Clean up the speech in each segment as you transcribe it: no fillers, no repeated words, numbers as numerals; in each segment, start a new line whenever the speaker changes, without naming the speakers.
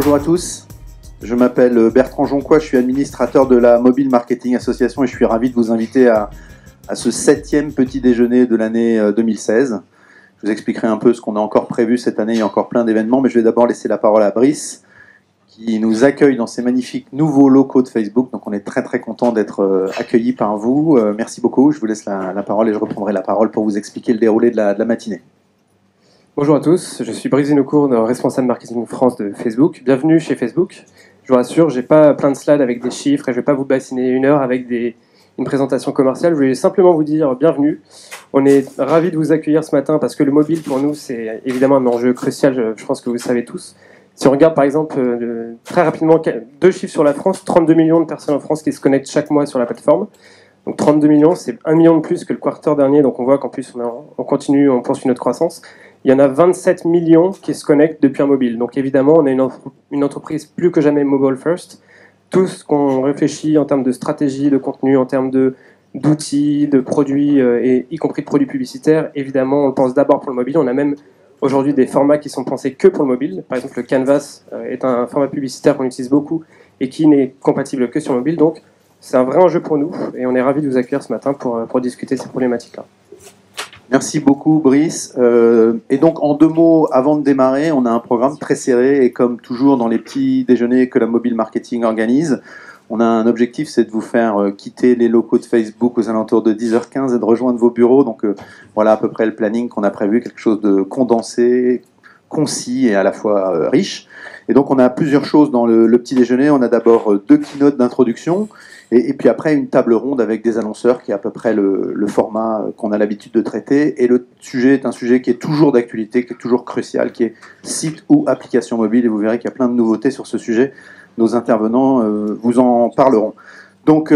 Bonjour à tous, je m'appelle Bertrand Jonquois, je suis administrateur de la Mobile Marketing Association et je suis ravi de vous inviter à ce 7e petit déjeuner de l'année 2016. Je vous expliquerai un peu ce qu'on a encore prévu cette année, il y a encore plein d'événements, mais je vais d'abord laisser la parole à Brice, qui nous accueille dans ces magnifiques nouveaux locaux de Facebook. Donc on est très très content d'être accueillis par vous. Merci beaucoup, je vous laisse la parole et je reprendrai la parole pour vous expliquer le déroulé de la matinée.
Bonjour à tous, je suis Brice Vinocourt, responsable marketing France de Facebook. Bienvenue chez Facebook. Je vous rassure, je n'ai pas plein de slides avec des chiffres et je ne vais pas vous bassiner une heure avec une présentation commerciale. Je voulais simplement vous dire bienvenue. On est ravis de vous accueillir ce matin parce que le mobile pour nous c'est évidemment un enjeu crucial, je pense que vous le savez tous. Si on regarde par exemple très rapidement 2 chiffres sur la France, 32 millions de personnes en France qui se connectent chaque mois sur la plateforme. Donc 32 millions, c'est 1 million de plus que le quarter dernier, donc on voit qu'en plus on continue, on poursuit notre croissance. Il y en a 27 millions qui se connectent depuis un mobile. Donc évidemment, on est une entreprise plus que jamais mobile first. Tout ce qu'on réfléchit en termes de stratégie, de contenu, en termes d'outils, de produits, et y compris de produits publicitaires, évidemment, on le pense d'abord pour le mobile. On a même aujourd'hui des formats qui sont pensés que pour le mobile. Par exemple, le Canvas est un format publicitaire qu'on utilise beaucoup et qui n'est compatible que sur mobile. Donc c'est un vrai enjeu pour nous et on est ravis de vous accueillir ce matin pour discuter de ces problématiques-là.
Merci beaucoup Brice. Et donc en 2 mots, avant de démarrer, on a un programme très serré et comme toujours dans les petits déjeuners que la Mobile Marketing organise, on a un objectif, c'est de vous faire quitter les locaux de Facebook aux alentours de 10h15 et de rejoindre vos bureaux. Donc voilà à peu près le planning qu'on a prévu, quelque chose de condensé, concis et à la fois riche. Et donc on a plusieurs choses dans le petit déjeuner. On a d'abord 2 keynotes d'introduction. Et puis après, une table ronde avec des annonceurs qui est à peu près le format qu'on a l'habitude de traiter. Et le sujet est un sujet qui est toujours d'actualité, qui est toujours crucial, qui est site ou application mobile. Et vous verrez qu'il y a plein de nouveautés sur ce sujet. Nos intervenants vous en parleront. Donc,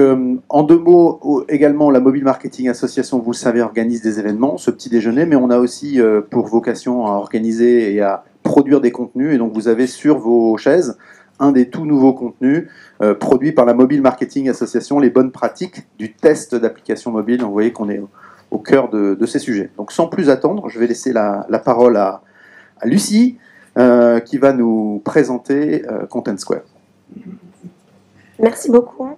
en 2 mots, également, la Mobile Marketing Association, vous le savez, organise des événements, ce petit déjeuner, mais on a aussi pour vocation à organiser et à produire des contenus. Et donc, vous avez sur vos chaises un des tout nouveaux contenus produits par la Mobile Marketing Association, les bonnes pratiques du test d'application mobile. Donc, vous voyez qu'on est au cœur de ces sujets. Donc sans plus attendre, je vais laisser la parole à Lucie qui va nous présenter Content Square.
Merci beaucoup.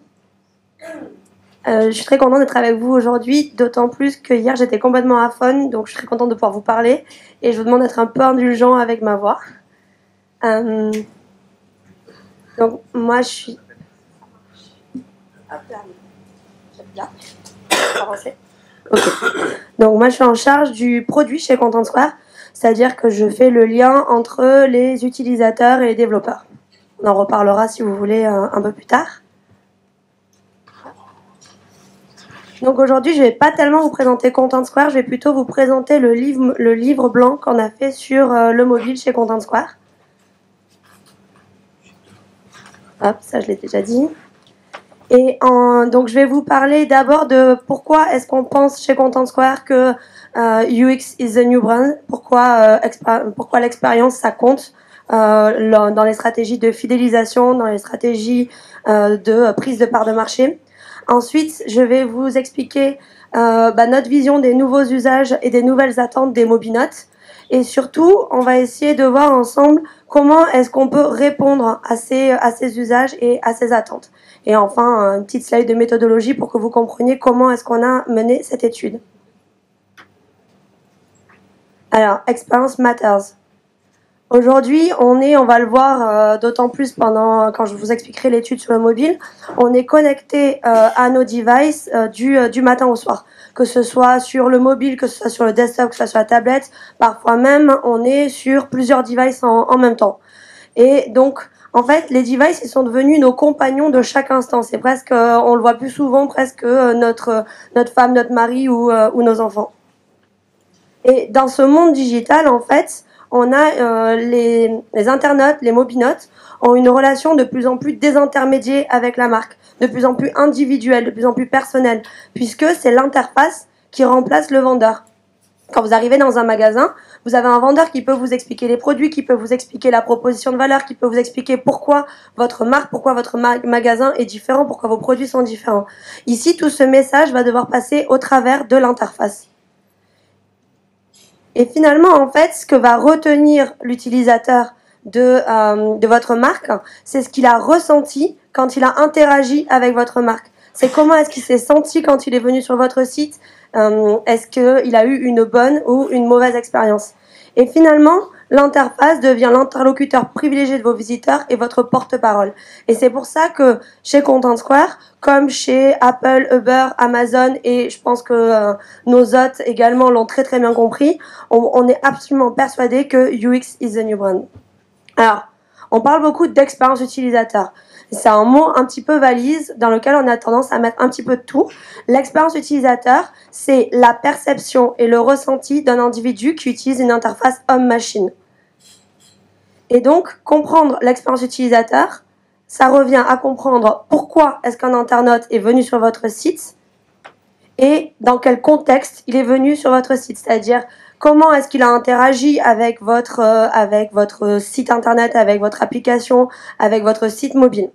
Je suis très contente d'être avec vous aujourd'hui, d'autant plus que hier j'étais complètement à fond, donc je suis très contente de pouvoir vous parler et je vous demande d'être un peu indulgent avec ma voix. Donc moi je suis... Hop là. J'aime bien. Avancer. Ok. Donc moi je suis en charge du produit chez Content Square, c'est-à-dire que je fais le lien entre les utilisateurs et les développeurs. On en reparlera si vous voulez un peu plus tard. Donc aujourd'hui je ne vais pas tellement vous présenter Content Square, je vais plutôt vous présenter le livre blanc qu'on a fait sur le mobile chez Content Square. Hop, ça je l'ai déjà dit. Et donc je vais vous parler d'abord de pourquoi est-ce qu'on pense chez Content Square que UX is the new brand, pourquoi l'expérience ça compte dans les stratégies de fidélisation, dans les stratégies de prise de part de marché. Ensuite, je vais vous expliquer notre vision des nouveaux usages et des nouvelles attentes des mobinotes. Et surtout, on va essayer de voir ensemble comment est-ce qu'on peut répondre à ces usages et à ces attentes. Et enfin, une petite slide de méthodologie pour que vous compreniez comment est-ce qu'on a mené cette étude. Alors, Experience Matters. Aujourd'hui, on va le voir d'autant plus quand je vous expliquerai l'étude sur le mobile, on est connecté à nos devices du matin au soir. Que ce soit sur le mobile, que ce soit sur le desktop, que ce soit sur la tablette, parfois même on est sur plusieurs devices en même temps. Et donc, en fait, les devices, ils sont devenus nos compagnons de chaque instant. C'est presque, on le voit plus souvent presque notre femme, notre mari ou nos enfants. Et dans ce monde digital, en fait, on a les internautes, les mobinotes, ont une relation de plus en plus désintermédiée avec la marque, de plus en plus individuelle, de plus en plus personnelle, puisque c'est l'interface qui remplace le vendeur. Quand vous arrivez dans un magasin, vous avez un vendeur qui peut vous expliquer les produits, qui peut vous expliquer la proposition de valeur, qui peut vous expliquer pourquoi votre marque, pourquoi votre magasin est différent, pourquoi vos produits sont différents. Ici, tout ce message va devoir passer au travers de l'interface. Et finalement, en fait, ce que va retenir l'utilisateur de votre marque, c'est ce qu'il a ressenti quand il a interagi avec votre marque. C'est comment est-ce qu'il s'est senti quand il est venu sur votre site, est-ce qu'il a eu une bonne ou une mauvaise expérience. Et finalement, l'interface devient l'interlocuteur privilégié de vos visiteurs et votre porte-parole. Et c'est pour ça que chez Content Square, comme chez Apple, Uber, Amazon, et je pense que nos hôtes également l'ont très très bien compris, on est absolument persuadé que UX is the new brand. Alors, on parle beaucoup d'expérience utilisateur. C'est un mot un petit peu valise dans lequel on a tendance à mettre un petit peu de tout. L'expérience utilisateur, c'est la perception et le ressenti d'un individu qui utilise une interface homme-machine. Et donc, comprendre l'expérience utilisateur, ça revient à comprendre pourquoi est-ce qu'un internaute est venu sur votre site et dans quel contexte il est venu sur votre site. C'est-à-dire, comment est-ce qu'il a interagi avec votre site internet, avec votre application, avec votre site mobile.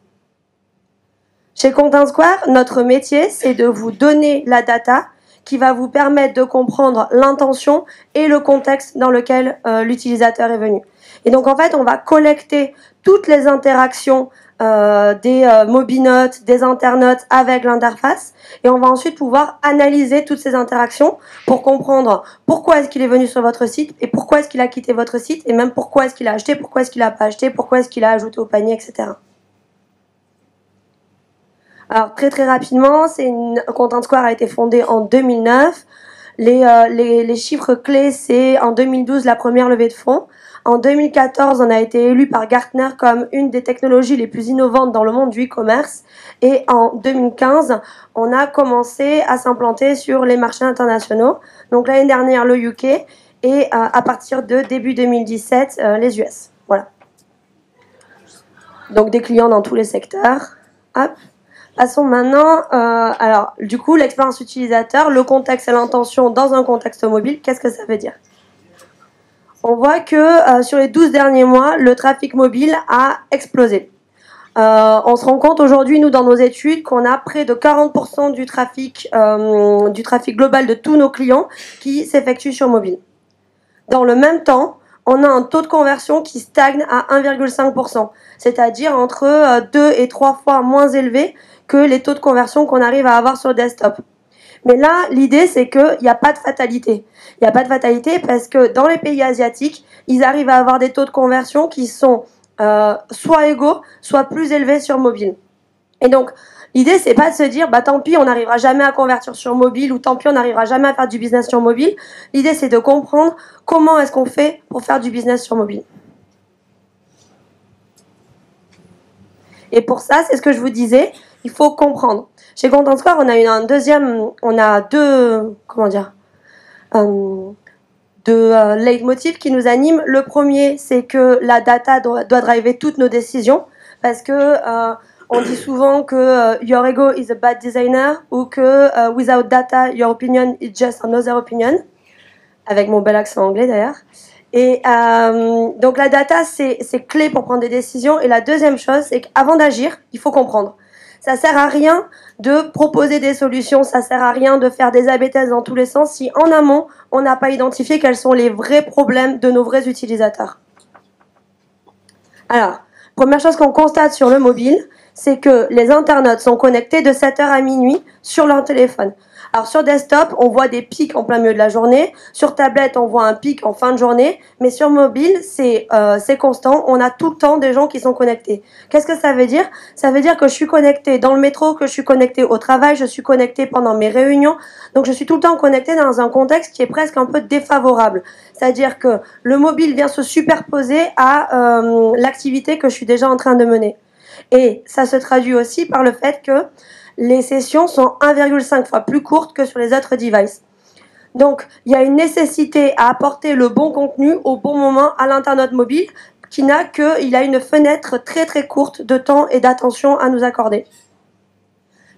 Chez Content Square, notre métier, c'est de vous donner la data qui va vous permettre de comprendre l'intention et le contexte dans lequel l'utilisateur est venu. Et donc, en fait, on va collecter toutes les interactions des mobinotes, des internautes avec l'interface, et on va ensuite pouvoir analyser toutes ces interactions pour comprendre pourquoi est-ce qu'il est venu sur votre site et pourquoi est-ce qu'il a quitté votre site et même pourquoi est-ce qu'il a acheté, pourquoi est-ce qu'il n'a pas acheté, pourquoi est-ce qu'il a ajouté au panier, etc. Alors très très rapidement, Content Square a été fondé en 2009. Les chiffres clés, c'est en 2012 la première levée de fonds. En 2014, on a été élu par Gartner comme une des technologies les plus innovantes dans le monde du e-commerce. Et en 2015, on a commencé à s'implanter sur les marchés internationaux. Donc l'année dernière, le UK et à partir de début 2017, les US. Voilà. Donc des clients dans tous les secteurs. Hop. Passons maintenant, alors du coup, l'expérience utilisateur, le contexte et l'intention dans un contexte mobile, qu'est-ce que ça veut dire ? On voit que sur les 12 derniers mois, le trafic mobile a explosé. On se rend compte aujourd'hui, nous, dans nos études, qu'on a près de 40% du trafic global de tous nos clients qui s'effectue sur mobile. Dans le même temps, on a un taux de conversion qui stagne à 1,5%, c'est-à-dire entre 2 et 3 fois moins élevé que les taux de conversion qu'on arrive à avoir sur desktop. Mais là, l'idée, c'est qu'il n'y a pas de fatalité. Il n'y a pas de fatalité parce que dans les pays asiatiques, ils arrivent à avoir des taux de conversion qui sont soit égaux, soit plus élevés sur mobile. Et donc, l'idée, c'est pas de se dire, bah tant pis, on n'arrivera jamais à convertir sur mobile ou tant pis, on n'arrivera jamais à faire du business sur mobile. L'idée, c'est de comprendre comment est-ce qu'on fait pour faire du business sur mobile. Et pour ça, c'est ce que je vous disais, il faut comprendre. Chez Content Square, on a deux leitmotifs qui nous animent. Le premier, c'est que la data doit driver toutes nos décisions, parce que on dit souvent que your ego is a bad designer, ou que without data, your opinion is just another opinion, avec mon bel accent anglais d'ailleurs. Et donc la data, c'est clé pour prendre des décisions. Et la deuxième chose, c'est qu'avant d'agir, il faut comprendre. Ça sert à rien de proposer des solutions, ça sert à rien de faire des A/B tests dans tous les sens si en amont, on n'a pas identifié quels sont les vrais problèmes de nos vrais utilisateurs. Alors, première chose qu'on constate sur le mobile, c'est que les internautes sont connectés de 7h à minuit sur leur téléphone. Alors sur desktop, on voit des pics en plein milieu de la journée. Sur tablette, on voit un pic en fin de journée. Mais sur mobile, c'est constant. On a tout le temps des gens qui sont connectés. Qu'est-ce que ça veut dire ? Ça veut dire que je suis connecté dans le métro, que je suis connecté au travail, je suis connecté pendant mes réunions. Donc je suis tout le temps connecté dans un contexte qui est presque un peu défavorable. C'est-à-dire que le mobile vient se superposer à l'activité que je suis déjà en train de mener. Et ça se traduit aussi par le fait que les sessions sont 1,5 fois plus courtes que sur les autres devices. Donc, il y a une nécessité à apporter le bon contenu au bon moment à l'internaute mobile il a une fenêtre très très courte de temps et d'attention à nous accorder.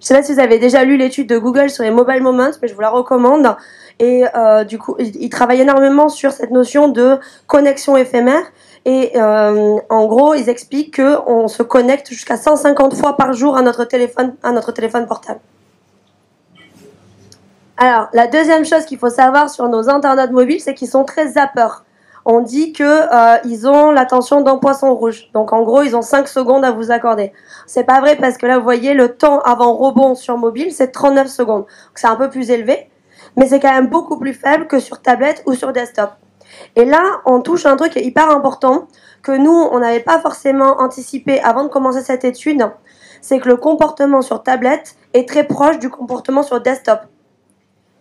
Je ne sais pas si vous avez déjà lu l'étude de Google sur les mobile moments, mais je vous la recommande. Et du coup, il travaille énormément sur cette notion de connexion éphémère. Et en gros, ils expliquent qu'on se connecte jusqu'à 150 fois par jour à notre téléphone portable. Alors, la deuxième chose qu'il faut savoir sur nos internautes mobiles, c'est qu'ils sont très zappeurs. on dit que ils ont l'attention d'un poisson rouge. Donc en gros, ils ont 5 secondes à vous accorder. C'est pas vrai parce que là, vous voyez, le temps avant rebond sur mobile, c'est 39 secondes. Donc c'est un peu plus élevé, mais c'est quand même beaucoup plus faible que sur tablette ou sur desktop. Et là, on touche à un truc qui est hyper important, que nous, on n'avait pas forcément anticipé avant de commencer cette étude, c'est que le comportement sur tablette est très proche du comportement sur desktop.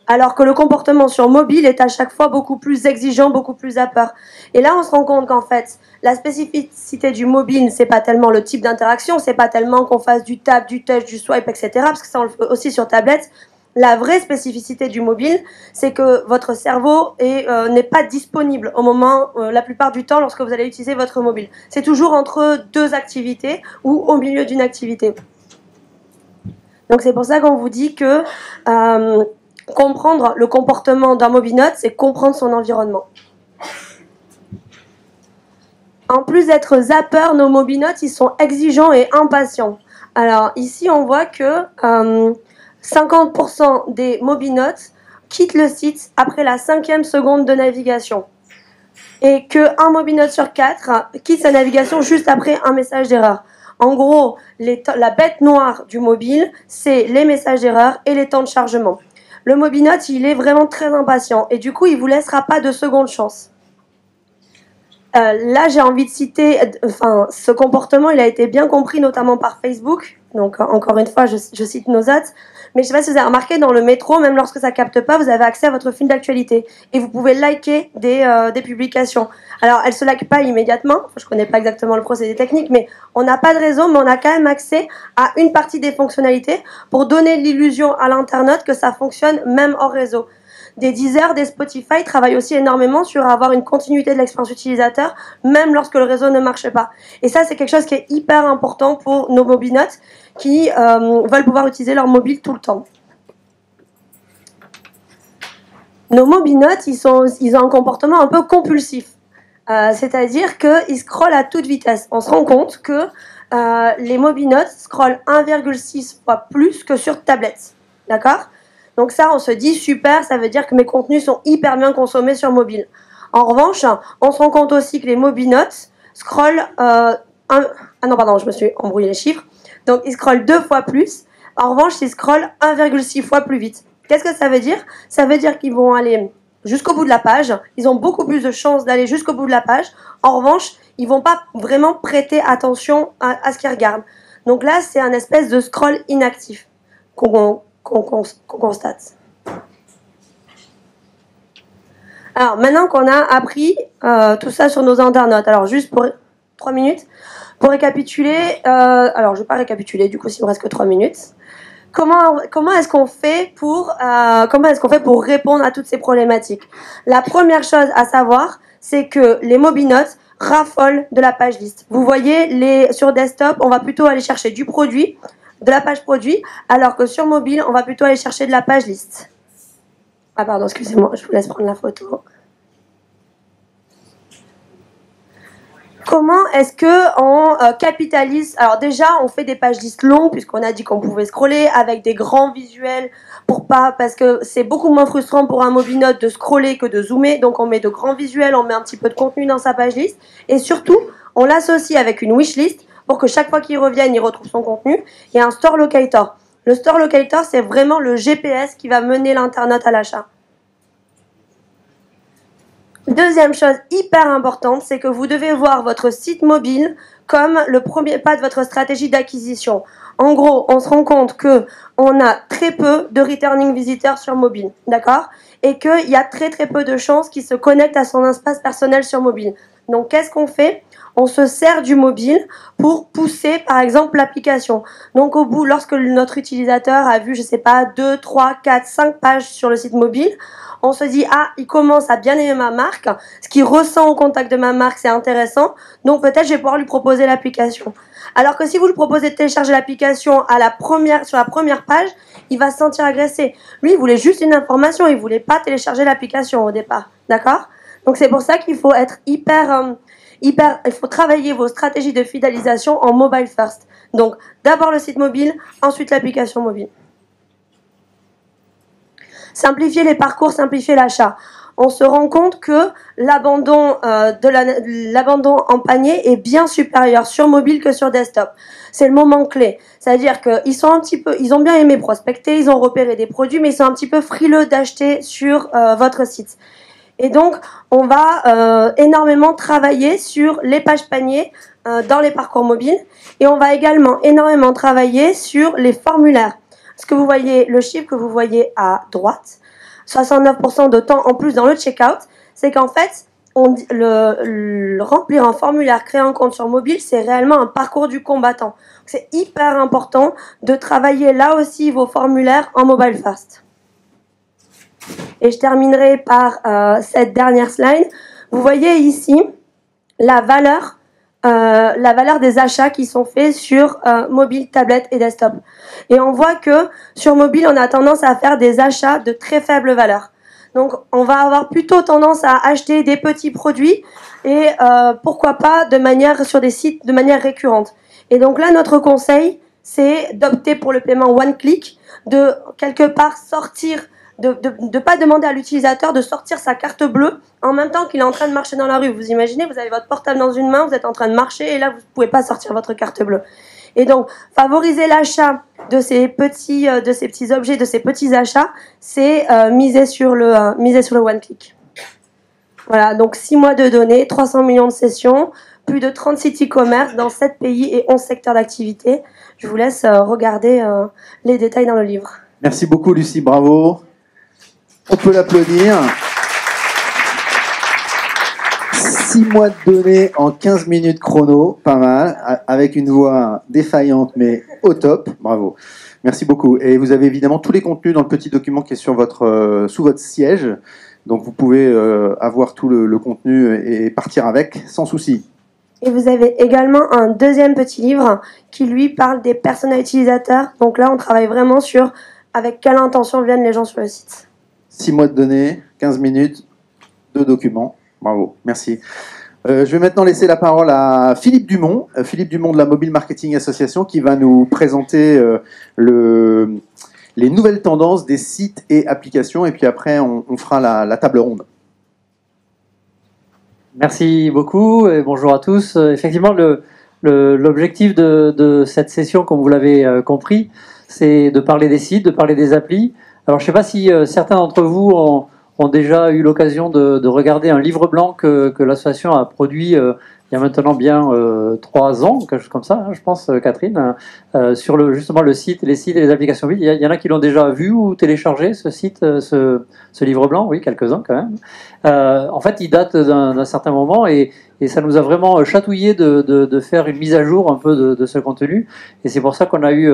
Alors que le comportement sur mobile est à chaque fois beaucoup plus exigeant, beaucoup plus à peur. Et là, on se rend compte qu'en fait, la spécificité du mobile, c'est pas tellement le type d'interaction, c'est pas tellement qu'on fasse du tap, du touch, du swipe, etc. Parce que ça, on le fait aussi sur tablette. La vraie spécificité du mobile, c'est que votre cerveau n'est pas disponible au moment, la plupart du temps, lorsque vous allez utiliser votre mobile. C'est toujours entre deux activités ou au milieu d'une activité. Donc c'est pour ça qu'on vous dit que comprendre le comportement d'un mobinote, c'est comprendre son environnement. En plus d'être zappeurs, nos mobinotes, ils sont exigeants et impatients. Alors ici, on voit que 50% des mobinotes quittent le site après la 5e seconde de navigation. Et qu'un mobinote sur 4 quitte sa navigation juste après un message d'erreur. En gros, la bête noire du mobile, c'est les messages d'erreur et les temps de chargement. Le mobinote, il est vraiment très impatient et du coup, il ne vous laissera pas de seconde chance. Là, j'ai envie de citer, ce comportement, il a été bien compris notamment par Facebook. Donc, encore une fois, je cite nos autres. Mais je ne sais pas si vous avez remarqué, dans le métro, même lorsque ça ne capte pas, vous avez accès à votre fil d'actualité. Et vous pouvez liker des publications. Alors, elles ne se likent pas immédiatement. Je ne connais pas exactement le procédé technique, mais on n'a pas de réseau, mais on a quand même accès à une partie des fonctionnalités pour donner l'illusion à l'internaute que ça fonctionne même hors réseau. Des Deezer, des Spotify travaillent aussi énormément sur avoir une continuité de l'expérience utilisateur, même lorsque le réseau ne marche pas. Et ça, c'est quelque chose qui est hyper important pour nos mobinotes qui veulent pouvoir utiliser leur mobile tout le temps. Nos mobinotes, ils ont un comportement un peu compulsif. C'est-à-dire qu'ils scrollent à toute vitesse. On se rend compte que les mobinotes scrollent 1,6 fois plus que sur tablette. D'accord ? Donc ça, on se dit, super, ça veut dire que mes contenus sont hyper bien consommés sur mobile. En revanche, on se rend compte aussi que les mobinotes scrollent... je me suis embrouillé les chiffres. Donc, ils scrollent 2 fois plus. En revanche, ils scrollent 1,6 fois plus vite. Qu'est-ce que ça veut dire ? Ça veut dire qu'ils vont aller jusqu'au bout de la page. Ils ont beaucoup plus de chances d'aller jusqu'au bout de la page. En revanche, ils vont pas vraiment prêter attention à ce qu'ils regardent. Donc là, c'est un espèce de scroll inactif qu'on constate. Alors, maintenant qu'on a appris tout ça sur nos internautes, alors juste pour 3 minutes, pour récapituler, alors je ne vais pas récapituler, du coup, s'il me reste que 3 minutes. Comment est-ce qu'on fait pour répondre à toutes ces problématiques ? La première chose à savoir, c'est que les mobinotes raffolent de la page liste. Vous voyez, sur desktop, on va plutôt aller chercher du produit, de la page produit, alors que sur mobile, on va plutôt aller chercher de la page liste. Ah pardon, excusez-moi, je vous laisse prendre la photo. Comment est-ce qu'on capitalise ? Alors déjà, on fait des pages listes longues, puisqu'on a dit qu'on pouvait scroller avec des grands visuels, parce que c'est beaucoup moins frustrant pour un mobinote de scroller que de zoomer, donc on met de grands visuels, on met un petit peu de contenu dans sa page liste, et surtout, on l'associe avec une wishlist, pour que chaque fois qu'il revienne, il retrouve son contenu, et un store locator. Le store locator, c'est vraiment le GPS qui va mener l'internaute à l'achat. Deuxième chose hyper importante, c'est que vous devez voir votre site mobile comme le premier pas de votre stratégie d'acquisition. En gros, on se rend compte qu'on a très peu de returning visitors sur mobile, d'accord ? Et qu'il y a très très peu de chances qu'ils se connectent à son espace personnel sur mobile. Donc qu'est-ce qu'on fait ? On se sert du mobile pour pousser, par exemple, l'application. Donc au bout, lorsque notre utilisateur a vu, 2, 3, 4, 5 pages sur le site mobile, on se dit, il commence à bien aimer ma marque, ce qu'il ressent au contact de ma marque, c'est intéressant, donc peut-être je vais pouvoir lui proposer l'application. Alors que si vous lui proposez de télécharger l'application sur la première page, il va se sentir agressé. Lui, il voulait juste une information, il voulait pas télécharger l'application au départ, d'accord ? Donc c'est pour ça qu'il faut être il faut travailler vos stratégies de fidélisation en mobile first. Donc d'abord le site mobile, ensuite l'application mobile. Simplifier les parcours, simplifier l'achat. on se rend compte que l'abandon l'abandon en panier est bien supérieur sur mobile que sur desktop. C'est le moment clé. C'est-à-dire ils ont bien aimé prospecter, ils ont repéré des produits, mais ils sont un petit peu frileux d'acheter sur votre site. Et donc, on va énormément travailler sur les pages paniers dans les parcours mobiles, et on va également énormément travailler sur les formulaires. Ce que vous voyez, le chiffre que vous voyez à droite, 69% de temps en plus dans le checkout, c'est qu'en fait, remplir un formulaire, créer un compte sur mobile, c'est réellement un parcours du combattant. C'est hyper important de travailler là aussi vos formulaires en mobile first. Et je terminerai par cette dernière slide. Vous voyez ici la valeur des achats qui sont faits sur mobile, tablette et desktop. Et on voit que sur mobile, on a tendance à faire des achats de très faible valeur. Donc, on va avoir plutôt tendance à acheter des petits produits et pourquoi pas sur des sites de manière récurrente. Et donc là, notre conseil, c'est d'opter pour le paiement one click, de quelque part sortir, de pas demander à l'utilisateur de sortir sa carte bleue en même temps qu'il est en train de marcher dans la rue. Vous imaginez, vous avez votre portable dans une main, vous êtes en train de marcher et là, vous ne pouvez pas sortir votre carte bleue. Et donc, favoriser l'achat de ces petits objets, de ces petits achats, c'est miser sur le one click. Voilà, donc 6 mois de données, 300 millions de sessions, plus de 30 sites e-commerce dans 7 pays et 11 secteurs d'activité. Je vous laisse regarder les détails dans le livre.
Merci beaucoup, Lucie, bravo. On peut l'applaudir. 6 mois de données en 15 minutes chrono, pas mal, avec une voix défaillante mais au top, bravo. Merci beaucoup. Et vous avez évidemment tous les contenus dans le petit document qui est sur sous votre siège, donc vous pouvez avoir tout le contenu et partir avec sans souci.
Et vous avez également un deuxième petit livre qui lui parle des personas utilisateurs. Donc là, on travaille vraiment sur avec quelle intention viennent les gens sur le site.
6 mois de données, 15 minutes, 2 documents. Bravo, merci. Je vais maintenant laisser la parole à Philippe Dumont de la Mobile Marketing Association, qui va nous présenter les nouvelles tendances des sites et applications. Et puis après, on fera la table ronde.
Merci beaucoup et bonjour à tous. Effectivement, l'objectif de cette session, comme vous l'avez compris, c'est de parler des sites, de parler des applis. Alors, je ne sais pas si certains d'entre vous ont déjà eu l'occasion de regarder un livre blanc que l'association a produit il y a maintenant bien 3 ans, quelque chose comme ça, hein, je pense, Catherine, sur justement les sites et les applications mobiles. Il y en a qui l'ont déjà vu ou téléchargé, ce livre blanc, oui, quelques-uns quand même. En fait, il date d'un certain moment et ça nous a vraiment chatouillé de faire une mise à jour un peu de ce contenu. Et c'est pour ça qu'on a eu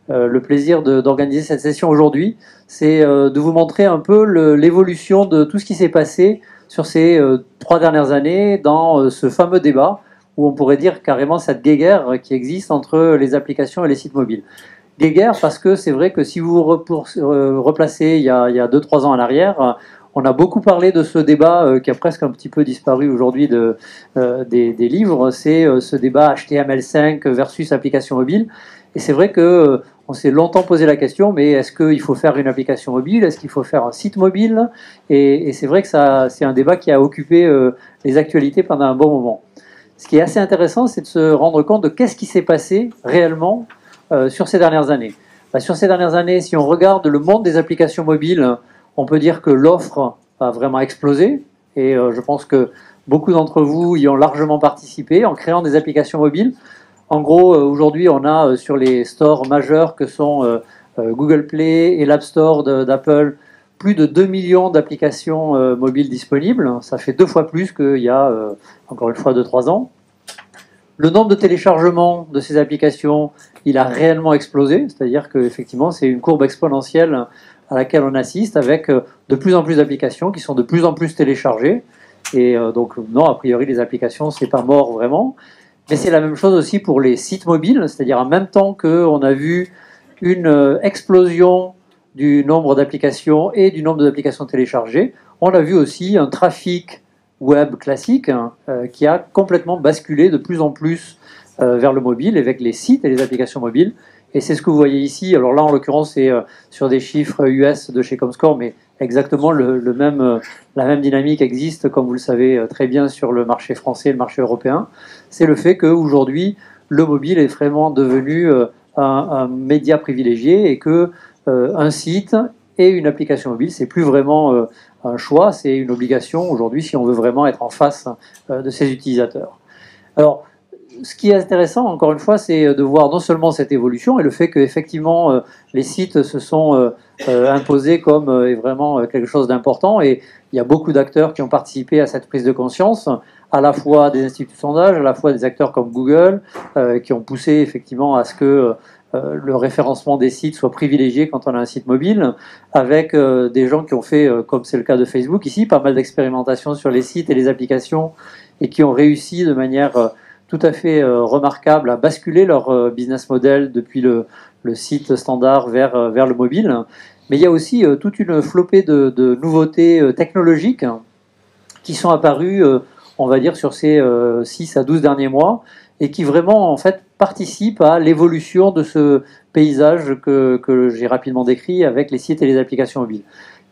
le plaisir d'organiser cette session aujourd'hui. C'est de vous montrer un peu l'évolution de tout ce qui s'est passé sur ces 3 dernières années dans ce fameux débat où on pourrait dire carrément cette guéguerre qui existe entre les applications et les sites mobiles. Guéguerre parce que c'est vrai que si vous replacez il y a 2-3 ans en arrière, on a beaucoup parlé de ce débat qui a presque un petit peu disparu aujourd'hui des livres, c'est ce débat HTML5 versus application mobile. Et c'est vrai que on s'est longtemps posé la question, mais est-ce qu'il faut faire une application mobile? Est-ce qu'il faut faire un site mobile? Et c'est vrai que c'est un débat qui a occupé les actualités pendant un bon moment. Ce qui est assez intéressant, c'est de se rendre compte de qu'est-ce qui s'est passé réellement sur ces dernières années. Sur ces dernières années, si on regarde le monde des applications mobiles, on peut dire que l'offre a vraiment explosé. Et je pense que beaucoup d'entre vous y ont largement participé en créant des applications mobiles. En gros, aujourd'hui, on a sur les stores majeurs que sont Google Play et l'App Store d'Apple plus de 2 millions d'applications mobiles disponibles. Ça fait 2 fois plus qu'il y a, encore une fois, 2-3 ans. Le nombre de téléchargements de ces applications, il a réellement explosé. C'est-à-dire qu'effectivement, c'est une courbe exponentielle à laquelle on assiste avec de plus en plus d'applications qui sont de plus en plus téléchargées. Et donc, non, a priori, les applications, c'est pas mort vraiment. Mais c'est la même chose aussi pour les sites mobiles, c'est-à-dire en même temps qu'on a vu une explosion du nombre d'applications et du nombre d'applications téléchargées, on a vu aussi un trafic web classique qui a complètement basculé de plus en plus vers le mobile avec les sites et les applications mobiles. Et c'est ce que vous voyez ici. Alors là, en l'occurrence, c'est sur des chiffres US de chez Comscore, mais exactement la même dynamique existe, comme vous le savez très bien, sur le marché français et le marché européen. C'est le fait qu'aujourd'hui, le mobile est vraiment devenu un média privilégié et que un site et une application mobile, c'est plus vraiment un choix, c'est une obligation aujourd'hui si on veut vraiment être en face de ses utilisateurs. Alors, ce qui est intéressant, encore une fois, c'est de voir non seulement cette évolution et le fait qu'effectivement les sites se sont imposés comme vraiment quelque chose d'important, et il y a beaucoup d'acteurs qui ont participé à cette prise de conscience, à la fois des instituts de sondage, à la fois des acteurs comme Google, qui ont poussé effectivement à ce que le référencement des sites soit privilégié quand on a un site mobile, avec des gens qui ont fait, comme c'est le cas de Facebook ici, pas mal d'expérimentations sur les sites et les applications, et qui ont réussi de manière tout à fait remarquable à basculer leur business model depuis le site standard vers le mobile. Mais il y a aussi toute une flopée de nouveautés technologiques qui sont apparues, on va dire, sur ces 6 à 12 derniers mois, et qui vraiment, en fait, participent à l'évolution de ce paysage que j'ai rapidement décrit avec les sites et les applications mobiles.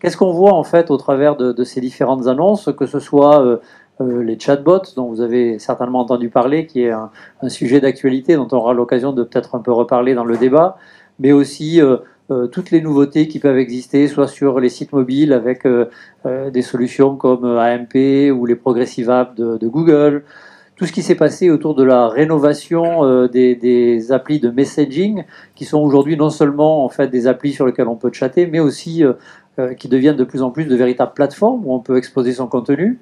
Qu'est-ce qu'on voit, en fait, au travers de ces différentes annonces, que ce soit les chatbots, dont vous avez certainement entendu parler, qui est un sujet d'actualité dont on aura l'occasion de peut-être un peu reparler dans le débat, mais aussi toutes les nouveautés qui peuvent exister, soit sur les sites mobiles avec des solutions comme AMP ou les Progressive Apps de Google, tout ce qui s'est passé autour de la rénovation des applis de messaging, qui sont aujourd'hui non seulement en fait des applis sur lesquelles on peut chatter, mais aussi qui deviennent de plus en plus de véritables plateformes où on peut exposer son contenu.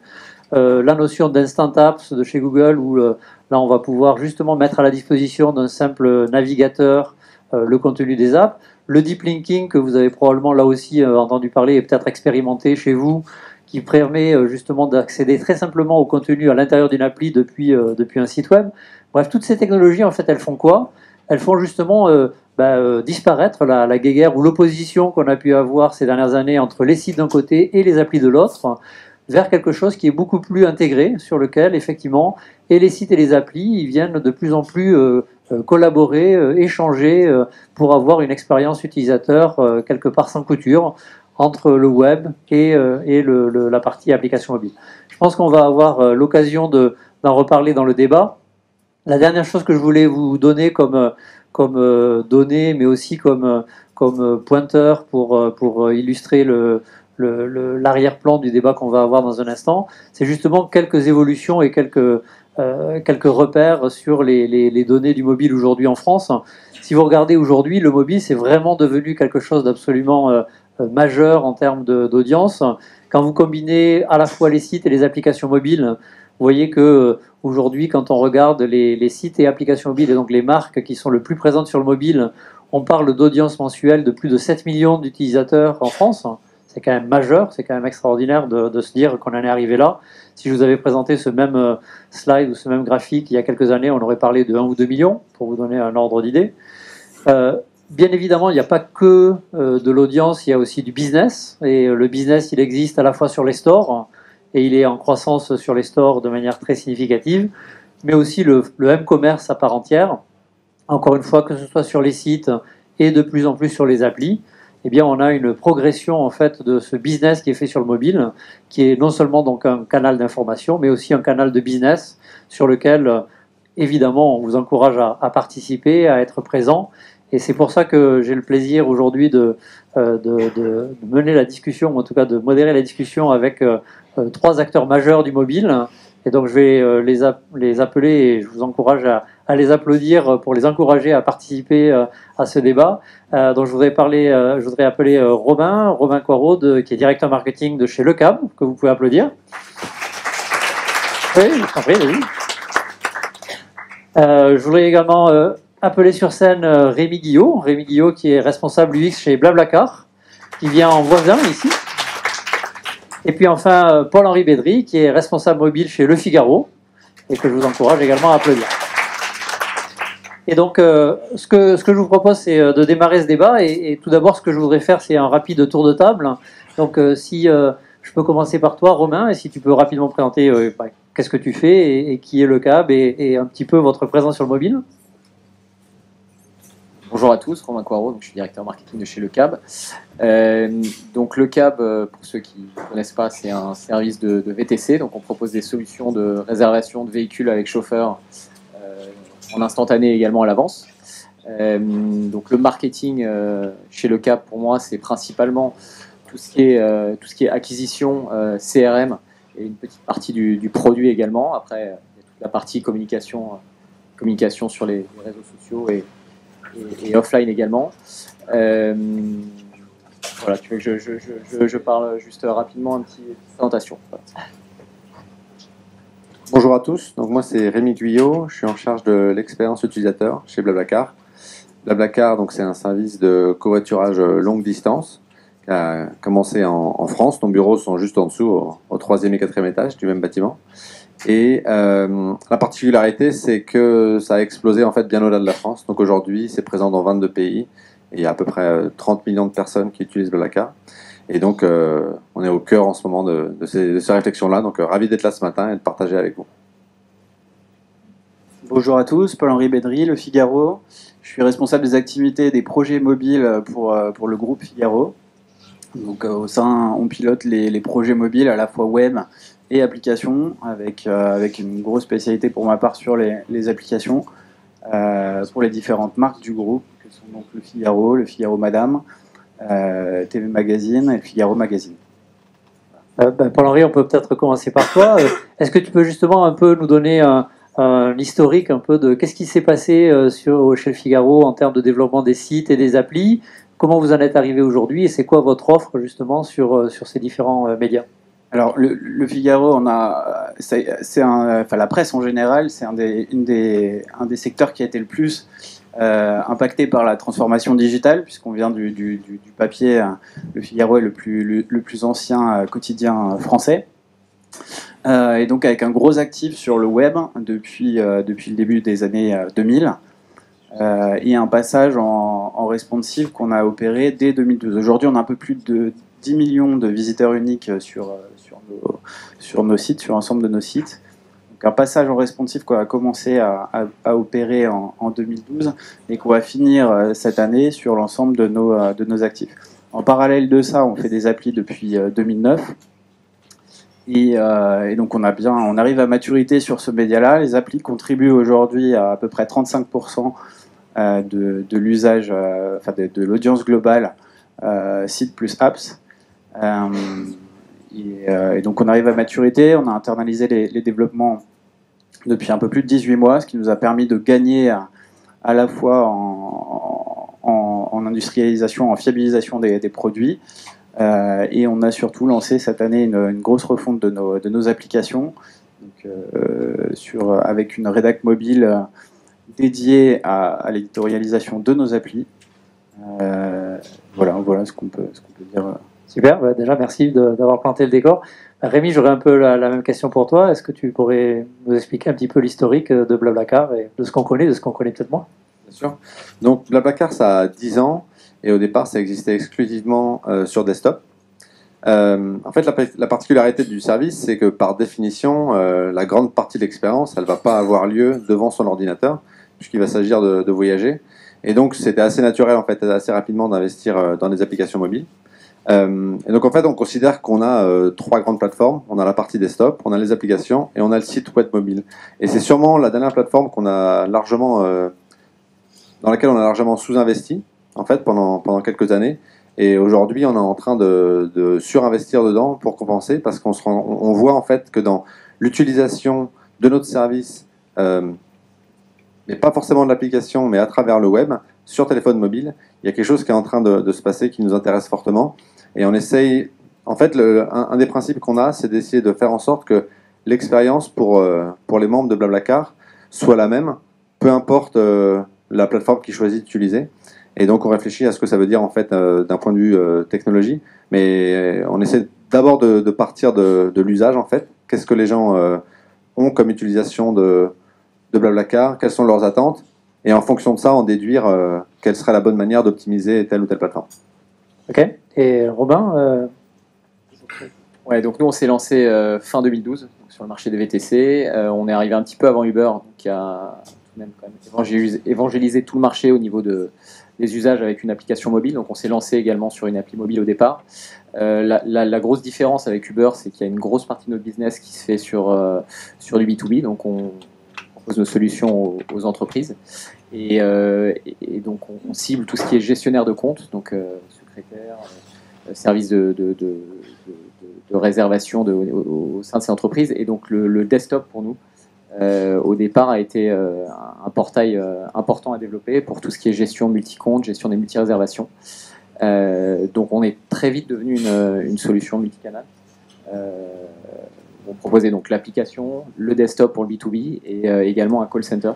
La notion d'Instant Apps de chez Google, où là on va pouvoir justement mettre à la disposition d'un simple navigateur le contenu des apps. Le deep linking, que vous avez probablement là aussi entendu parler et peut-être expérimenté chez vous, qui permet justement d'accéder très simplement au contenu à l'intérieur d'une appli depuis un site web. Bref, toutes ces technologies, en fait, elles font quoi? Elles font justement disparaître la guéguerre ou l'opposition qu'on a pu avoir ces dernières années entre les sites d'un côté et les applis de l'autre, vers quelque chose qui est beaucoup plus intégré, sur lequel, effectivement, et les sites et les applis, ils viennent de plus en plus collaborer, échanger, pour avoir une expérience utilisateur quelque part sans couture, entre le web et la partie application mobile. Je pense qu'on va avoir l'occasion d'en reparler dans le débat. La dernière chose que je voulais vous donner comme données, mais aussi comme pointeur pour illustrer l'arrière-plan du débat qu'on va avoir dans un instant, c'est justement quelques évolutions et quelques repères sur les données du mobile aujourd'hui en France. Si vous regardez aujourd'hui, le mobile, c'est vraiment devenu quelque chose d'absolument majeur en termes d'audience. Quand vous combinez à la fois les sites et les applications mobiles, vous voyez que aujourd'hui, quand on regarde les sites et applications mobiles, et donc les marques qui sont le plus présentes sur le mobile, on parle d'audience mensuelle de plus de 7 millions d'utilisateurs en France. C'est quand même majeur, c'est quand même extraordinaire de se dire qu'on en est arrivé là. Si je vous avais présenté ce même slide ou ce même graphique il y a quelques années, on aurait parlé de 1 ou 2 millions, pour vous donner un ordre d'idée. Bien évidemment, il n'y a pas que de l'audience, il y a aussi du business. Et le business, il existe à la fois sur les stores, et il est en croissance sur les stores de manière très significative, mais aussi le m-commerce à part entière. Encore une fois, que ce soit sur les sites et de plus en plus sur les applis, eh bien, on a une progression en fait de ce business qui est fait sur le mobile, qui est non seulement donc un canal d'information, mais aussi un canal de business sur lequel, évidemment, on vous encourage à participer, à être présent. Et c'est pour ça que j'ai le plaisir aujourd'hui de mener la discussion, ou en tout cas de modérer la discussion avec 3 acteurs majeurs du mobile. Et donc je vais les appeler, et je vous encourage à les applaudir pour les encourager à participer à ce débat. Donc je voudrais appeler Romain Coirot, qui est directeur marketing de chez Le Cab, que vous pouvez applaudir. Oui, je t'en prie, vas-y. Je voudrais également appeler sur scène Rémi Guillot qui est responsable UX chez Blablacar, qui vient en voisin ici. Et puis enfin Paul-Henri Bédry, qui est responsable mobile chez Le Figaro, et que je vous encourage également à applaudir. Et donc ce que je vous propose, c'est de démarrer ce débat, et tout d'abord ce que je voudrais faire, c'est un rapide tour de table. Donc si je peux commencer par toi, Romain, et si tu peux rapidement présenter qu'est-ce que tu fais et qui est Le Cab, et un petit peu votre présence sur le mobile.
Bonjour à tous, Romain Coirot, donc je suis directeur marketing de chez Le Cab. Donc Le Cab, pour ceux qui ne connaissent pas, c'est un service de VTC. Donc on propose des solutions de réservation de véhicules avec chauffeur en instantané également à l'avance. Donc le marketing chez Le Cab, pour moi, c'est principalement tout ce qui est acquisition, CRM et une petite partie du produit également. Après, il y a toute la partie communication sur les réseaux sociaux et offline également. Voilà, tu veux que je parle juste rapidement une petite présentation. Voilà.
Bonjour à tous, donc moi c'est Rémi Guyot, je suis en charge de l'expérience utilisateur chez Blablacar. Blablacar, donc c'est un service de covoiturage longue distance qui a commencé en France. Nos bureaux sont juste en dessous, au 3e et 4e étage du même bâtiment. Et la particularité, c'est que ça a explosé en fait bien au-delà de la France. Donc aujourd'hui, c'est présent dans 22 pays et il y a à peu près 30 millions de personnes qui utilisent Blablacar. Et donc, on est au cœur en ce moment de ces réflexions-là. Donc, ravi d'être là ce matin et de partager avec vous.
Bonjour à tous, Paul-Henri Bédry, Le Figaro. Je suis responsable des activités et des projets mobiles pour le groupe Figaro. Donc, au sein, on pilote les projets mobiles à la fois web et applications, avec une grosse spécialité pour ma part sur les applications pour les différentes marques du groupe, que sont donc Le Figaro Madame, TV Magazine et le Figaro Magazine.
Paul-Henri, on peut peut-être commencer par toi. Est-ce que tu peux justement un peu nous donner l'historique un peu de qu'est-ce qui s'est passé chez le Figaro en termes de développement des sites et des applis? Comment vous en êtes arrivé aujourd'hui et c'est quoi votre offre justement sur ces différents médias?
Alors, le Figaro, la presse en général, c'est un des secteurs qui a été le plus impacté par la transformation digitale, puisqu'on vient du papier. Le Figaro est le plus ancien quotidien français. Et donc avec un gros actif sur le web depuis le début des années 2000. Et un passage en responsive qu'on a opéré dès 2012. Aujourd'hui, on a un peu plus de 10 millions de visiteurs uniques sur nos sites, sur l'ensemble de nos sites. Donc un passage en responsive qu'on a commencé à opérer en 2012 et qu'on va finir cette année sur l'ensemble de nos actifs. En parallèle de ça, on fait des applis depuis 2009. Et donc on arrive à maturité sur ce média-là. Les applis contribuent aujourd'hui à peu près 35% de l'usage, de l'audience globale site plus apps. Et donc on arrive à maturité, on a internalisé les développements depuis un peu plus de 18 mois, ce qui nous a permis de gagner à la fois en industrialisation, en fiabilisation des produits. Et on a surtout lancé cette année une grosse refonte de nos applications, donc, avec une rédac mobile dédiée à l'éditorialisation de nos applis. Voilà ce qu'on peut dire.
Super, déjà merci d'avoir planté le décor. Rémi, j'aurais un peu la même question pour toi. Est-ce que tu pourrais nous expliquer un petit peu l'historique de Blablacar et de ce qu'on connaît peut-être moins?
Bien sûr. Donc Blablacar, ça a 10 ans et au départ, ça existait exclusivement sur desktop. En fait, la particularité du service, c'est que par définition, la grande partie de l'expérience, elle ne va pas avoir lieu devant son ordinateur, puisqu'il va s'agir de voyager. Et donc, c'était assez naturel, en fait, assez rapidement d'investir dans des applications mobiles. Et donc, en fait, on considère qu'on a 3 grandes plateformes. On a la partie desktop, on a les applications et on a le site web mobile. Et c'est sûrement la dernière plateforme dans laquelle on a largement sous-investi, en fait, pendant quelques années. Et aujourd'hui, on est en train de surinvestir dedans pour compenser, parce on voit en fait que dans l'utilisation de notre service, mais pas forcément de l'application, mais à travers le web, sur téléphone mobile, il y a quelque chose qui est en train de se passer qui nous intéresse fortement. Et on essaye, en fait, un des principes qu'on a, c'est d'essayer de faire en sorte que l'expérience pour les membres de Blablacar soit la même, peu importe la plateforme qu'ils choisissent d'utiliser. Et donc on réfléchit à ce que ça veut dire en fait d'un point de vue technologie, mais on essaie d'abord de partir de l'usage en fait. Qu'est-ce que les gens ont comme utilisation de Blablacar, quelles sont leurs attentes, et en fonction de ça, en déduire quelle serait la bonne manière d'optimiser telle ou telle plateforme.
Ok. Et Robin
Ouais, donc nous on s'est lancé fin 2012 sur le marché des VTC. On est arrivé un petit peu avant Uber, donc il y a tout de même quand même évangéliser tout le marché au niveau des usages avec une application mobile. Donc on s'est lancé également sur une appli mobile au départ. La grosse différence avec Uber, c'est qu'il y a une grosse partie de notre business qui se fait sur du B2B. Donc on propose nos solutions aux entreprises. Et donc on cible tout ce qui est gestionnaire de compte, donc secrétaire, service de réservation au sein de ces entreprises. Et donc le desktop pour nous, au départ, a été un portail important à développer pour tout ce qui est gestion multi-compte, gestion des multi-réservations. Donc on est très vite devenu une solution multicanal. On proposait donc l'application, le desktop pour le B2B et également un call center.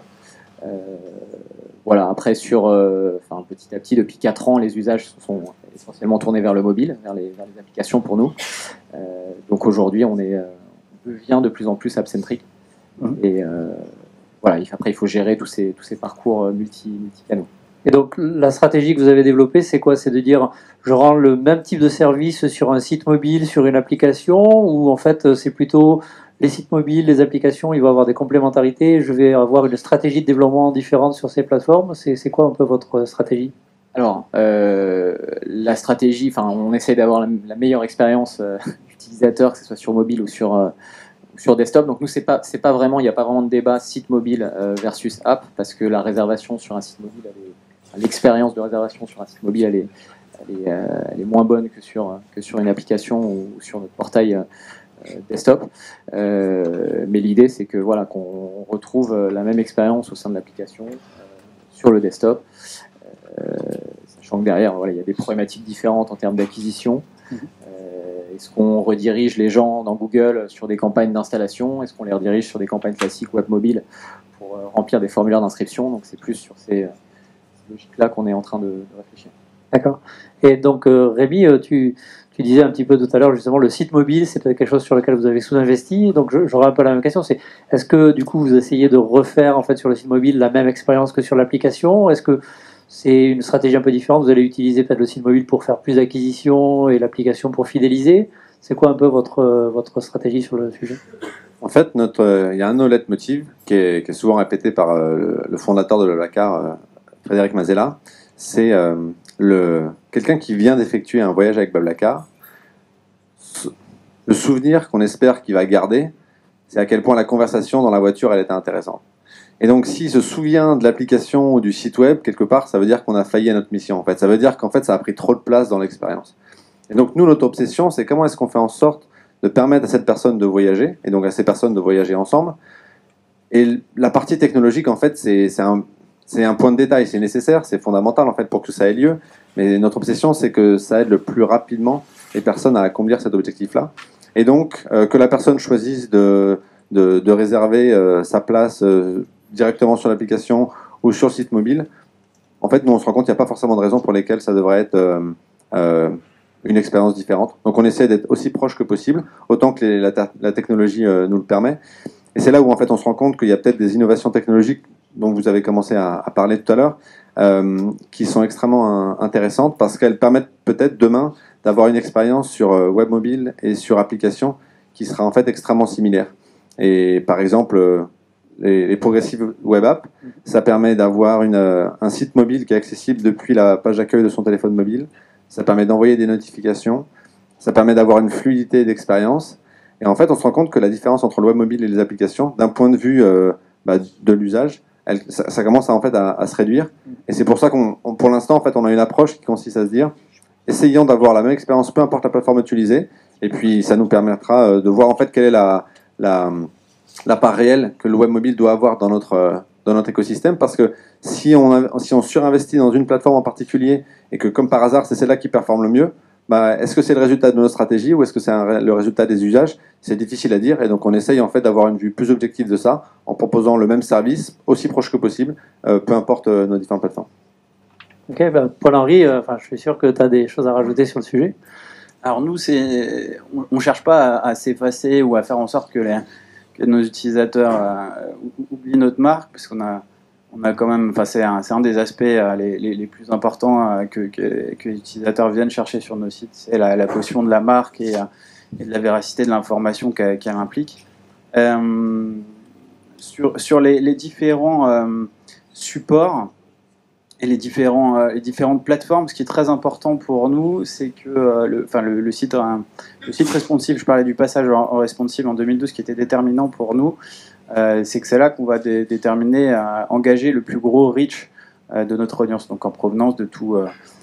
Voilà, après petit à petit, depuis 4 ans, les usages sont essentiellement tournés vers le mobile, vers les applications pour nous. Donc aujourd'hui, on devient de plus en plus app-centric. Et voilà, après il faut gérer tous ces parcours multi-canaux.
Et donc la stratégie que vous avez développée, c'est quoi? C'est de dire, je rends le même type de service sur un site mobile, sur une application, ou en fait c'est plutôt les sites mobiles, les applications, il va y avoir des complémentarités, je vais avoir une stratégie de développement différente sur ces plateformes. C'est quoi un peu votre stratégie?
Alors, la stratégie, on essaie d'avoir la meilleure expérience utilisateur, que ce soit sur mobile ou sur desktop. Donc nous, c'est pas vraiment, il n'y a pas vraiment de débat site mobile versus app, parce que la réservation sur un site mobile, l'expérience de réservation sur un site mobile, elle est moins bonne que sur une application ou sur notre portail desktop. Mais l'idée, c'est que voilà, qu'on retrouve la même expérience au sein de l'application sur le desktop, sachant que derrière, voilà, il y a des problématiques différentes en termes d'acquisition. Est-ce qu'on redirige les gens dans Google sur des campagnes d'installation? Est-ce qu'on les redirige sur des campagnes classiques web mobile pour remplir des formulaires d'inscription? Donc c'est plus sur ces logiques-là qu'on est en train de réfléchir.
D'accord. Et donc Rémi, tu disais un petit peu tout à l'heure justement le site mobile, c'est peut-être quelque chose sur lequel vous avez sous-investi. Donc j'aurais un peu la même question. Est-ce que du coup vous essayez de refaire en fait sur le site mobile la même expérience que sur l'application? Est-ce que c'est une stratégie un peu différente? Vous allez utiliser peut-être le site mobile pour faire plus d'acquisitions et l'application pour fidéliser. C'est quoi un peu votre stratégie sur le sujet?
En fait, il y a un de nos leitmotiv qui est souvent répété par le fondateur de Blablacar, Frédéric Mazella. C'est quelqu'un qui vient d'effectuer un voyage avec Blablacar. Le souvenir qu'on espère qu'il va garder, c'est à quel point la conversation dans la voiture elle était intéressante. Et donc, s'il se souvient de l'application ou du site web, quelque part, ça veut dire qu'on a failli à notre mission. En fait, ça veut dire qu'en fait, ça a pris trop de place dans l'expérience. Et donc, nous, notre obsession, c'est comment est-ce qu'on fait en sorte de permettre à cette personne de voyager, et donc à ces personnes de voyager ensemble. Et la partie technologique, en fait, c'est un point de détail, c'est nécessaire, c'est fondamental, en fait, pour que ça ait lieu. Mais notre obsession, c'est que ça aide le plus rapidement les personnes à accomplir cet objectif-là. Et donc, que la personne choisisse de réserver sa place directement sur l'application ou sur le site mobile, en fait, nous, on se rend compte qu'il n'y a pas forcément de raison pour lesquelles ça devrait être une expérience différente. Donc, on essaie d'être aussi proche que possible, autant que la technologie nous le permet. Et c'est là où, en fait, on se rend compte qu'il y a peut-être des innovations technologiques dont vous avez commencé à parler tout à l'heure, qui sont extrêmement intéressantes parce qu'elles permettent peut-être demain d'avoir une expérience sur web mobile et sur application qui sera en fait extrêmement similaire. Et par exemple, les progressive web apps, ça permet d'avoir un site mobile qui est accessible depuis la page d'accueil de son téléphone mobile. Ça permet d'envoyer des notifications. Ça permet d'avoir une fluidité d'expérience. Et en fait, on se rend compte que la différence entre le web mobile et les applications, d'un point de vue de l'usage, ça commence en fait à se réduire. Et c'est pour ça pour l'instant, en fait, on a une approche qui consiste à se dire, essayons d'avoir la même expérience, peu importe la plateforme utilisée. Et puis, ça nous permettra de voir en fait quelle est la part réelle que le web mobile doit avoir dans notre écosystème, parce que si on surinvestit dans une plateforme en particulier et que comme par hasard c'est celle-là qui performe le mieux, est-ce que c'est le résultat de notre stratégie ou est-ce que c'est le résultat des usages? C'est difficile à dire, et donc on essaye en fait d'avoir une vue plus objective de ça en proposant le même service aussi proche que possible, peu importe nos différentes plateformes.
Ok, Paul-Henri, je suis sûr que tu as des choses à rajouter sur le sujet.
Alors nous, on ne cherche pas à s'effacer ou à faire en sorte que nos utilisateurs oublient notre marque, parce qu'on a quand même, c'est un des aspects les plus importants que les utilisateurs viennent chercher sur nos sites, c'est la caution de la marque et de la véracité de l'information qu'elle implique. sur les différents supports et les différentes plateformes, ce qui est très important pour nous, c'est que le site responsive, je parlais du passage en responsive en 2012 qui était déterminant pour nous, c'est que c'est là qu'on va déterminer, engager le plus gros reach de notre audience, donc en provenance de tout,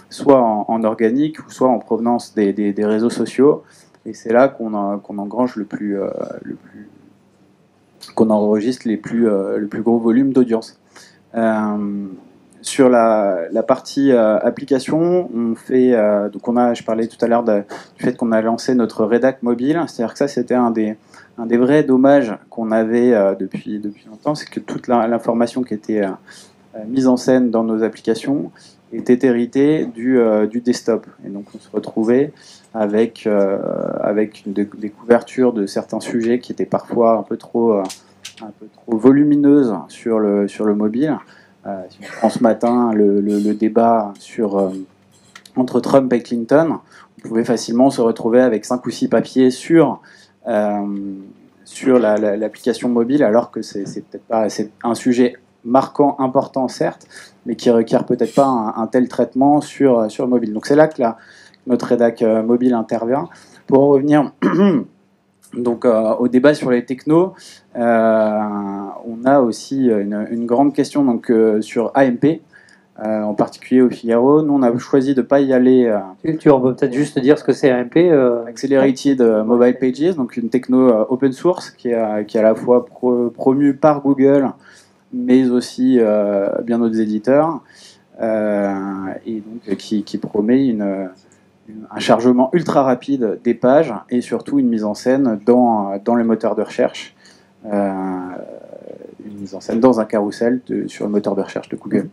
soit en organique ou soit en provenance des réseaux sociaux, et c'est là qu'on engrange qu'on enregistre le plus gros volume d'audience. Sur la partie application, je parlais tout à l'heure du fait qu'on a lancé notre rédac mobile, c'est-à-dire que ça c'était un des vrais dommages qu'on avait depuis longtemps, c'est que toute l'information qui était mise en scène dans nos applications était héritée du desktop, et donc on se retrouvait avec des couvertures de certains sujets qui étaient parfois un peu trop volumineuses sur le mobile. Si on prend ce matin le débat entre Trump et Clinton, on pouvait facilement se retrouver avec 5 ou 6 papiers sur l'application mobile, alors que c'est peut-être pas, c'est un sujet marquant, important certes, mais qui requiert peut-être pas un tel traitement sur le mobile. Donc c'est là que notre rédac mobile intervient. Pour en revenir donc au débat sur les technos, on a aussi une grande question donc sur AMP, en particulier au Figaro. Nous on a choisi de ne pas y aller.
Tu peux peut-être juste dire ce que c'est AMP.
Accelerated Mobile Pages, donc une techno open source qui est à la fois promue par Google, mais aussi bien d'autres éditeurs, et donc qui promet un chargement ultra rapide des pages et surtout une mise en scène dans les moteurs de recherche, une mise en scène dans un carrousel sur le moteur de recherche de Google.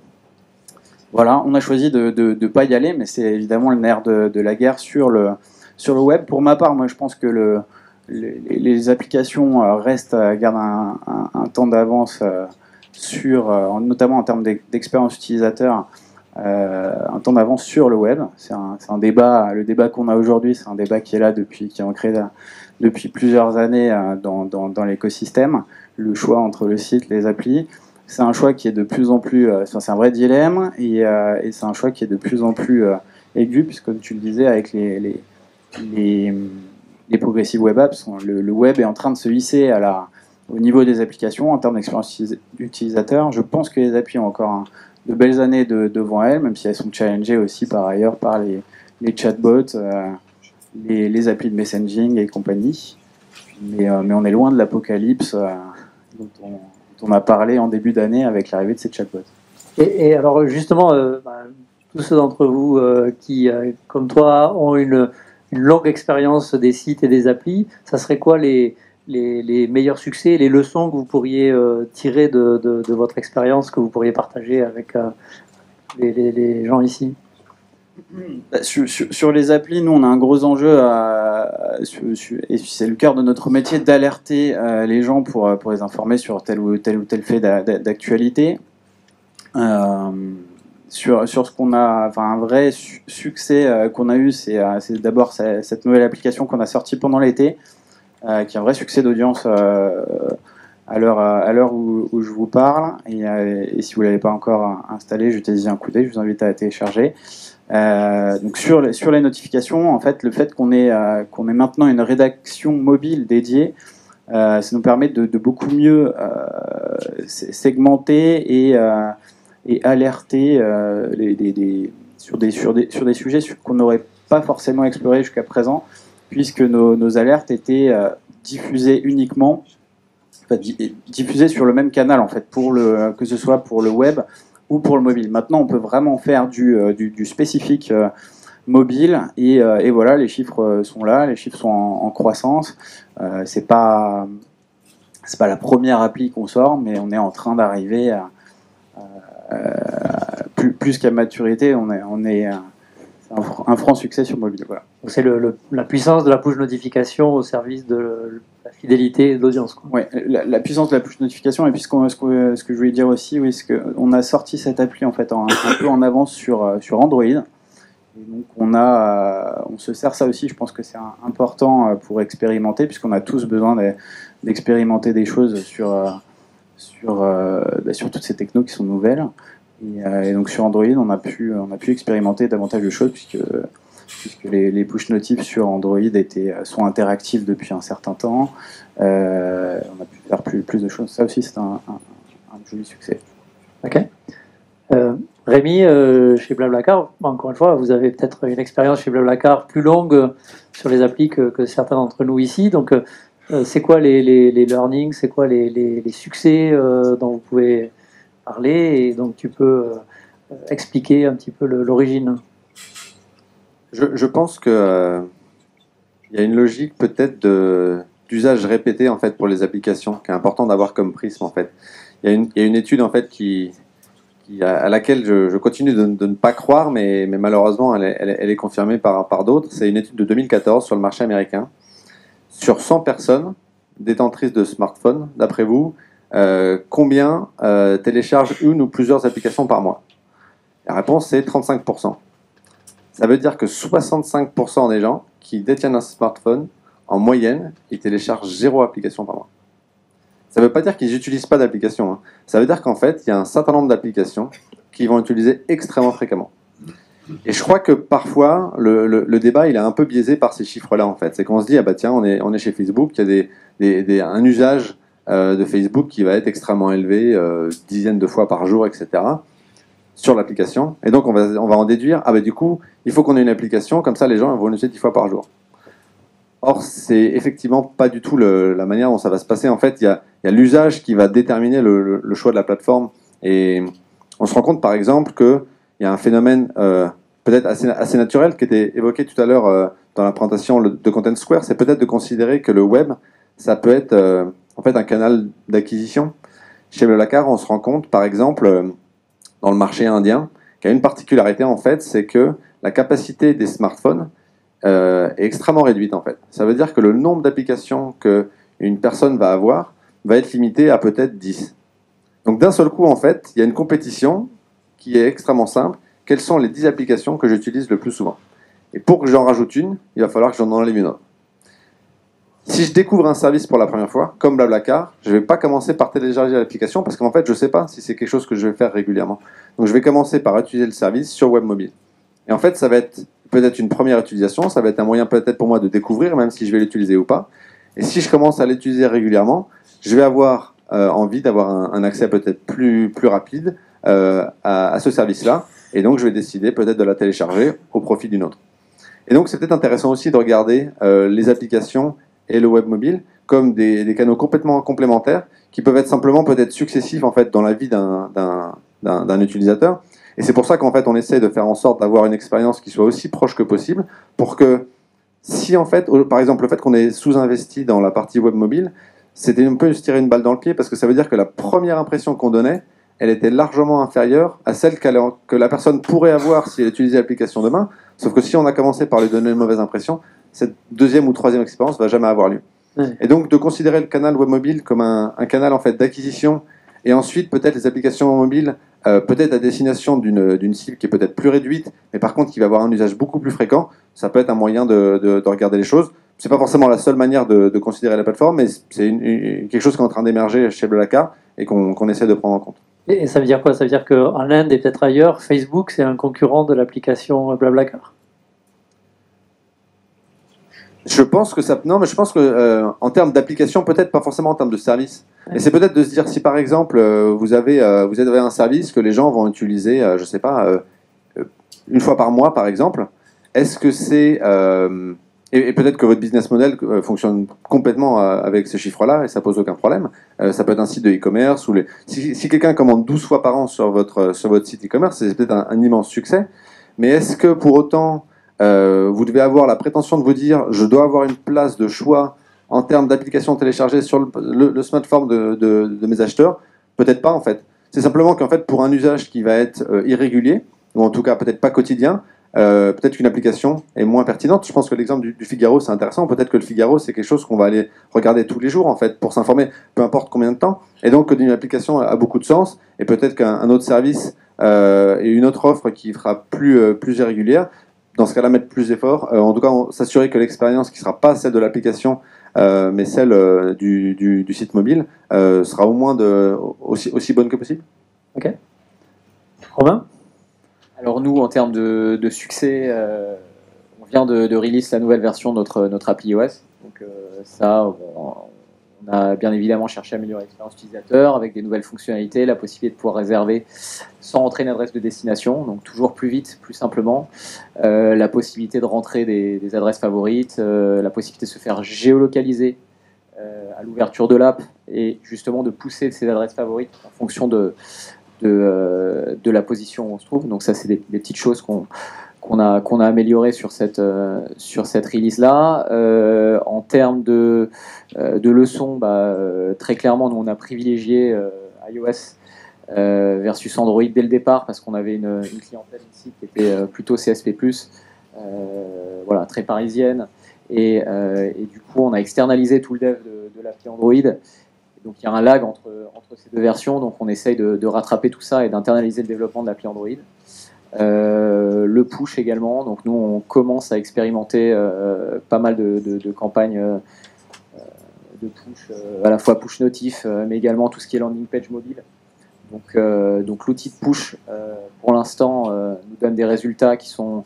Voilà, on a choisi de ne pas y aller, mais c'est évidemment le nerf de la guerre sur le web. Pour ma part, moi je pense que les applications gardent un temps d'avance notamment en termes d'expérience utilisateur, un temps d'avance sur le web. C'est un débat, le débat qu'on a aujourd'hui, c'est un débat qui est là qui est ancré depuis plusieurs années dans l'écosystème. Le choix entre le site, les applis, c'est un choix qui est de plus en plus, c'est un vrai dilemme, et c'est un choix qui est de plus en plus aigu, puisque comme tu le disais, avec les progressive web apps, le web est en train de se hisser au niveau des applications en termes d'expérience utilisateur. Je pense que les applis ont encore de belles années devant elles, même si elles sont challengées aussi par ailleurs par les chatbots, les applis de messaging et compagnie. Mais on est loin de l'apocalypse dont on a parlé en début d'année avec l'arrivée de ces chatbots.
Et alors justement, tous ceux d'entre vous qui, comme toi, ont une longue expérience des sites et des applis, ça serait quoi les meilleurs succès, les leçons que vous pourriez tirer de votre expérience, que vous pourriez partager avec les gens ici?
Sur les applis, nous on a un gros enjeu et c'est le cœur de notre métier d'alerter les gens pour les informer sur tel ou tel fait d'actualité. Sur ce qu'on a, un vrai succès qu'on a eu, c'est d'abord cette nouvelle application qu'on a sortie pendant l'été, qui est un vrai succès d'audience à l'heure où je vous parle. Et si vous ne l'avez pas encore installé, jetez-y un coup d'œil, je vous invite à la télécharger. Donc sur les notifications, en fait, le fait qu'on ait maintenant une rédaction mobile dédiée, ça nous permet de beaucoup mieux segmenter et alerter sur des sujets qu'on n'aurait pas forcément explorés jusqu'à présent, puisque nos alertes étaient diffusées uniquement, diffusées sur le même canal en fait, que ce soit pour le web ou pour le mobile. Maintenant, on peut vraiment faire du spécifique mobile, et voilà, les chiffres sont là, les chiffres sont en croissance. C'est pas la première appli qu'on sort, mais on est en train d'arriver à plus qu'à maturité, on est un franc succès sur mobile. Voilà.
Donc c'est la puissance de la push notification au service de la fidélité de l'audience.
Oui, la puissance de la push notification, et puis ce que je voulais dire aussi, oui, c'est qu'on a sorti cette appli en fait un peu en avance sur Android. Et donc on se sert ça aussi, je pense que c'est important pour expérimenter, puisqu'on a tous besoin d'expérimenter des choses sur toutes ces technos qui sont nouvelles. Et donc sur Android, on a pu expérimenter davantage de choses puisque les push notifs sur Android sont interactifs depuis un certain temps. On a pu faire plus de choses. Ça aussi, c'est un joli succès.
Ok. Rémi, chez Blablacar, encore une fois, vous avez peut-être une expérience chez Blablacar plus longue sur les applis que certains d'entre nous ici. Donc, c'est quoi les learnings, c'est quoi les succès dont vous pouvez parler, et donc tu peux expliquer un petit peu l'origine.
Je pense que il y a une logique peut-être d'usage répété en fait pour les applications qui est important d'avoir comme prisme en fait. Il y a une étude en fait à laquelle je continue de ne pas croire, mais malheureusement elle est confirmée par d'autres. C'est une étude de 2014 sur le marché américain. Sur 100 personnes détentrices de smartphones, d'après vous, combien téléchargent une ou plusieurs applications par mois? La réponse c'est 35%. Ça veut dire que 65% des gens qui détiennent un smartphone, en moyenne, ils téléchargent 0 application par mois. Ça ne veut pas dire qu'ils n'utilisent pas d'application. Hein. Ça veut dire qu'en fait, il y a un certain nombre d'applications qu'ils vont utiliser extrêmement fréquemment. Et je crois que parfois, le débat, il est un peu biaisé par ces chiffres-là, en fait. C'est qu'on se dit, ah bah tiens, on est chez Facebook, il y a un usage de Facebook qui va être extrêmement élevé, dizaines de fois par jour, etc., sur l'application. Et donc, on va en déduire, ah bah du coup, il faut qu'on ait une application, comme ça, les gens vont l'utiliser 10 fois par jour. Or, c'est effectivement pas du tout la manière dont ça va se passer. En fait, il y a l'usage qui va déterminer le choix de la plateforme. Et on se rend compte, par exemple, qu'il y a un phénomène peut-être assez naturel qui était évoqué tout à l'heure dans la présentation de Content Square. C'est peut-être de considérer que le web, ça peut être en fait un canal d'acquisition. Chez Blablacar, on se rend compte, par exemple, dans le marché indien, qu'il y a une particularité, en fait, c'est que la capacité des smartphones est extrêmement réduite en fait. Ça veut dire que le nombre d'applications qu'une personne va avoir va être limité à peut-être 10. Donc d'un seul coup en fait, il y a une compétition qui est extrêmement simple. Quelles sont les 10 applications que j'utilise le plus souvent? Et pour que j'en rajoute une, il va falloir que j'en enlève une autre. Si je découvre un service pour la première fois, comme Blablacar, je ne vais pas commencer par télécharger l'application parce qu'en fait je ne sais pas si c'est quelque chose que je vais faire régulièrement. Donc je vais commencer par utiliser le service sur web mobile. Et en fait ça va être peut-être une première utilisation, ça va être un moyen peut-être pour moi de découvrir, même si je vais l'utiliser ou pas. Et si je commence à l'utiliser régulièrement, je vais avoir envie d'avoir un accès peut-être plus rapide à ce service-là. Et donc, je vais décider peut-être de la télécharger au profit d'une autre. Et donc, c'est peut-être intéressant aussi de regarder les applications et le web mobile comme des canaux complètement complémentaires qui peuvent être simplement peut-être successifs en fait, dans la vie d'un utilisateur. Et c'est pour ça qu'en fait, on essaie de faire en sorte d'avoir une expérience qui soit aussi proche que possible pour que si en fait, par exemple, le fait qu'on ait sous-investi dans la partie web mobile, c'était un peu se tirer une balle dans le pied parce que ça veut dire que la première impression qu'on donnait, elle était largement inférieure à celle que la personne pourrait avoir si elle utilisait l'application demain. Sauf que si on a commencé par lui donner une mauvaise impression, cette deuxième ou troisième expérience ne va jamais avoir lieu. Ouais. Et donc de considérer le canal web mobile comme un canal en fait d'acquisition et ensuite peut-être les applications mobiles peut-être à destination d'une cible qui est peut-être plus réduite, mais par contre qui va avoir un usage beaucoup plus fréquent, ça peut être un moyen de regarder les choses. C'est pas forcément la seule manière de considérer la plateforme, mais c'est quelque chose qui est en train d'émerger chez Blablacar et qu'on essaie de prendre en compte.
Et ça veut dire quoi? Ça veut dire qu'en Inde et peut-être ailleurs, Facebook, c'est un concurrent de l'application Blablacar?
Je pense que ça. Non, mais je pense que en termes d'application, peut-être pas forcément en termes de service. Ouais. Mais c'est peut-être de se dire si par exemple vous avez un service que les gens vont utiliser, je sais pas, une fois par mois par exemple. Est-ce que c'est et peut-être que votre business model fonctionne complètement avec ce chiffre-là et ça pose aucun problème. Ça peut être un site de e-commerce ou si quelqu'un commande 12 fois par an sur votre site e-commerce, c'est peut-être un immense succès. Mais est-ce que pour autant vous devez avoir la prétention de vous dire je dois avoir une place de choix en termes d'applications téléchargées sur le smartphone de mes acheteurs? Peut-être pas en fait. C'est simplement qu'en fait pour un usage qui va être irrégulier, ou en tout cas peut-être pas quotidien, peut-être qu'une application est moins pertinente. Je pense que l'exemple du Figaro c'est intéressant. Peut-être que le Figaro c'est quelque chose qu'on va aller regarder tous les jours en fait pour s'informer, peu importe combien de temps. Et donc une application a beaucoup de sens et peut-être qu'un autre service et une autre offre qui sera plus irrégulière. Dans ce cas-là, mettre plus d'efforts. En tout cas, s'assurer que l'expérience qui ne sera pas celle de l'application mais celle du site mobile sera au moins aussi bonne que possible.
Ok. Romain?
Alors nous, en termes de succès, on vient de release la nouvelle version de notre appli iOS. Donc ça, on a bien évidemment cherché à améliorer l'expérience utilisateur avec des nouvelles fonctionnalités, la possibilité de pouvoir réserver sans rentrer une adresse de destination, donc toujours plus vite, plus simplement, la possibilité de rentrer des adresses favorites, la possibilité de se faire géolocaliser à l'ouverture de l'app et justement de pousser ces adresses favorites en fonction de la position où on se trouve. Donc ça, c'est des petites choses qu'on a améliorées sur cette release-là. En termes de leçons, très clairement, nous, on a privilégié iOS versus Android dès le départ parce qu'on avait une clientèle ici qui était plutôt CSP+, voilà, très parisienne. Et du coup, on a externalisé tout le dev de l'appli Android. Donc il y a un lag entre ces deux versions, donc on essaye de rattraper tout ça et d'internaliser le développement de l'appli Android. Le push également, donc nous on commence à expérimenter pas mal de campagnes de push, à la fois push notif, mais également tout ce qui est landing page mobile. Donc l'outil de push, pour l'instant, nous donne des résultats qui sont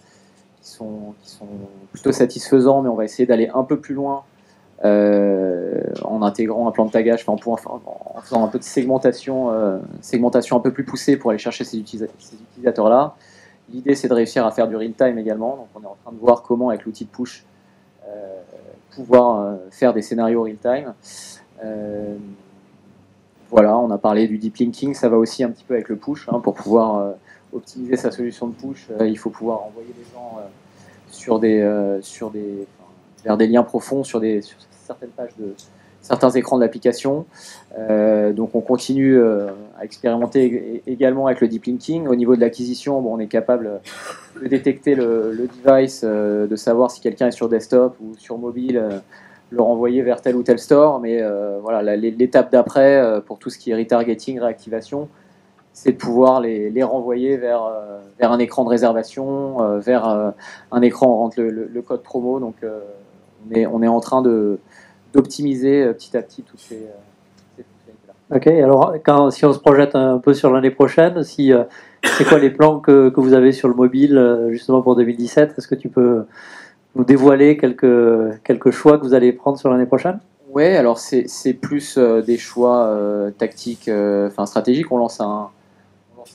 plutôt satisfaisants, mais on va essayer d'aller un peu plus loin en intégrant un plan de tagage, en faisant un peu de segmentation un peu plus poussée pour aller chercher ces utilisateurs-là. L'idée, c'est de réussir à faire du real-time également. Donc, on est en train de voir comment, avec l'outil de push, pouvoir faire des scénarios real-time. Voilà, on a parlé du deep linking, ça va aussi un petit peu avec le push. Pour pouvoir optimiser sa solution de push, il faut pouvoir envoyer les gens vers des liens profonds sur certaines pages certains écrans de l'application. Donc on continue à expérimenter également avec le deep linking. Au niveau de l'acquisition, on est capable de détecter le device, de savoir si quelqu'un est sur desktop ou sur mobile, le renvoyer vers tel ou tel store. Mais voilà, l'étape d'après, pour tout ce qui est retargeting, réactivation, c'est de pouvoir les renvoyer vers un écran de réservation, vers un écran où on rentre le code promo. Donc on est en train d'optimiser petit à petit toutes ces fonctionnalités-là.
Ok, alors si on se projette un peu sur l'année prochaine, c'est quoi les plans que vous avez sur le mobile justement pour 2017? Est-ce que tu peux nous dévoiler quelques choix que vous allez prendre sur l'année prochaine?
Ouais, alors c'est plus des choix tactiques, stratégiques. On lance un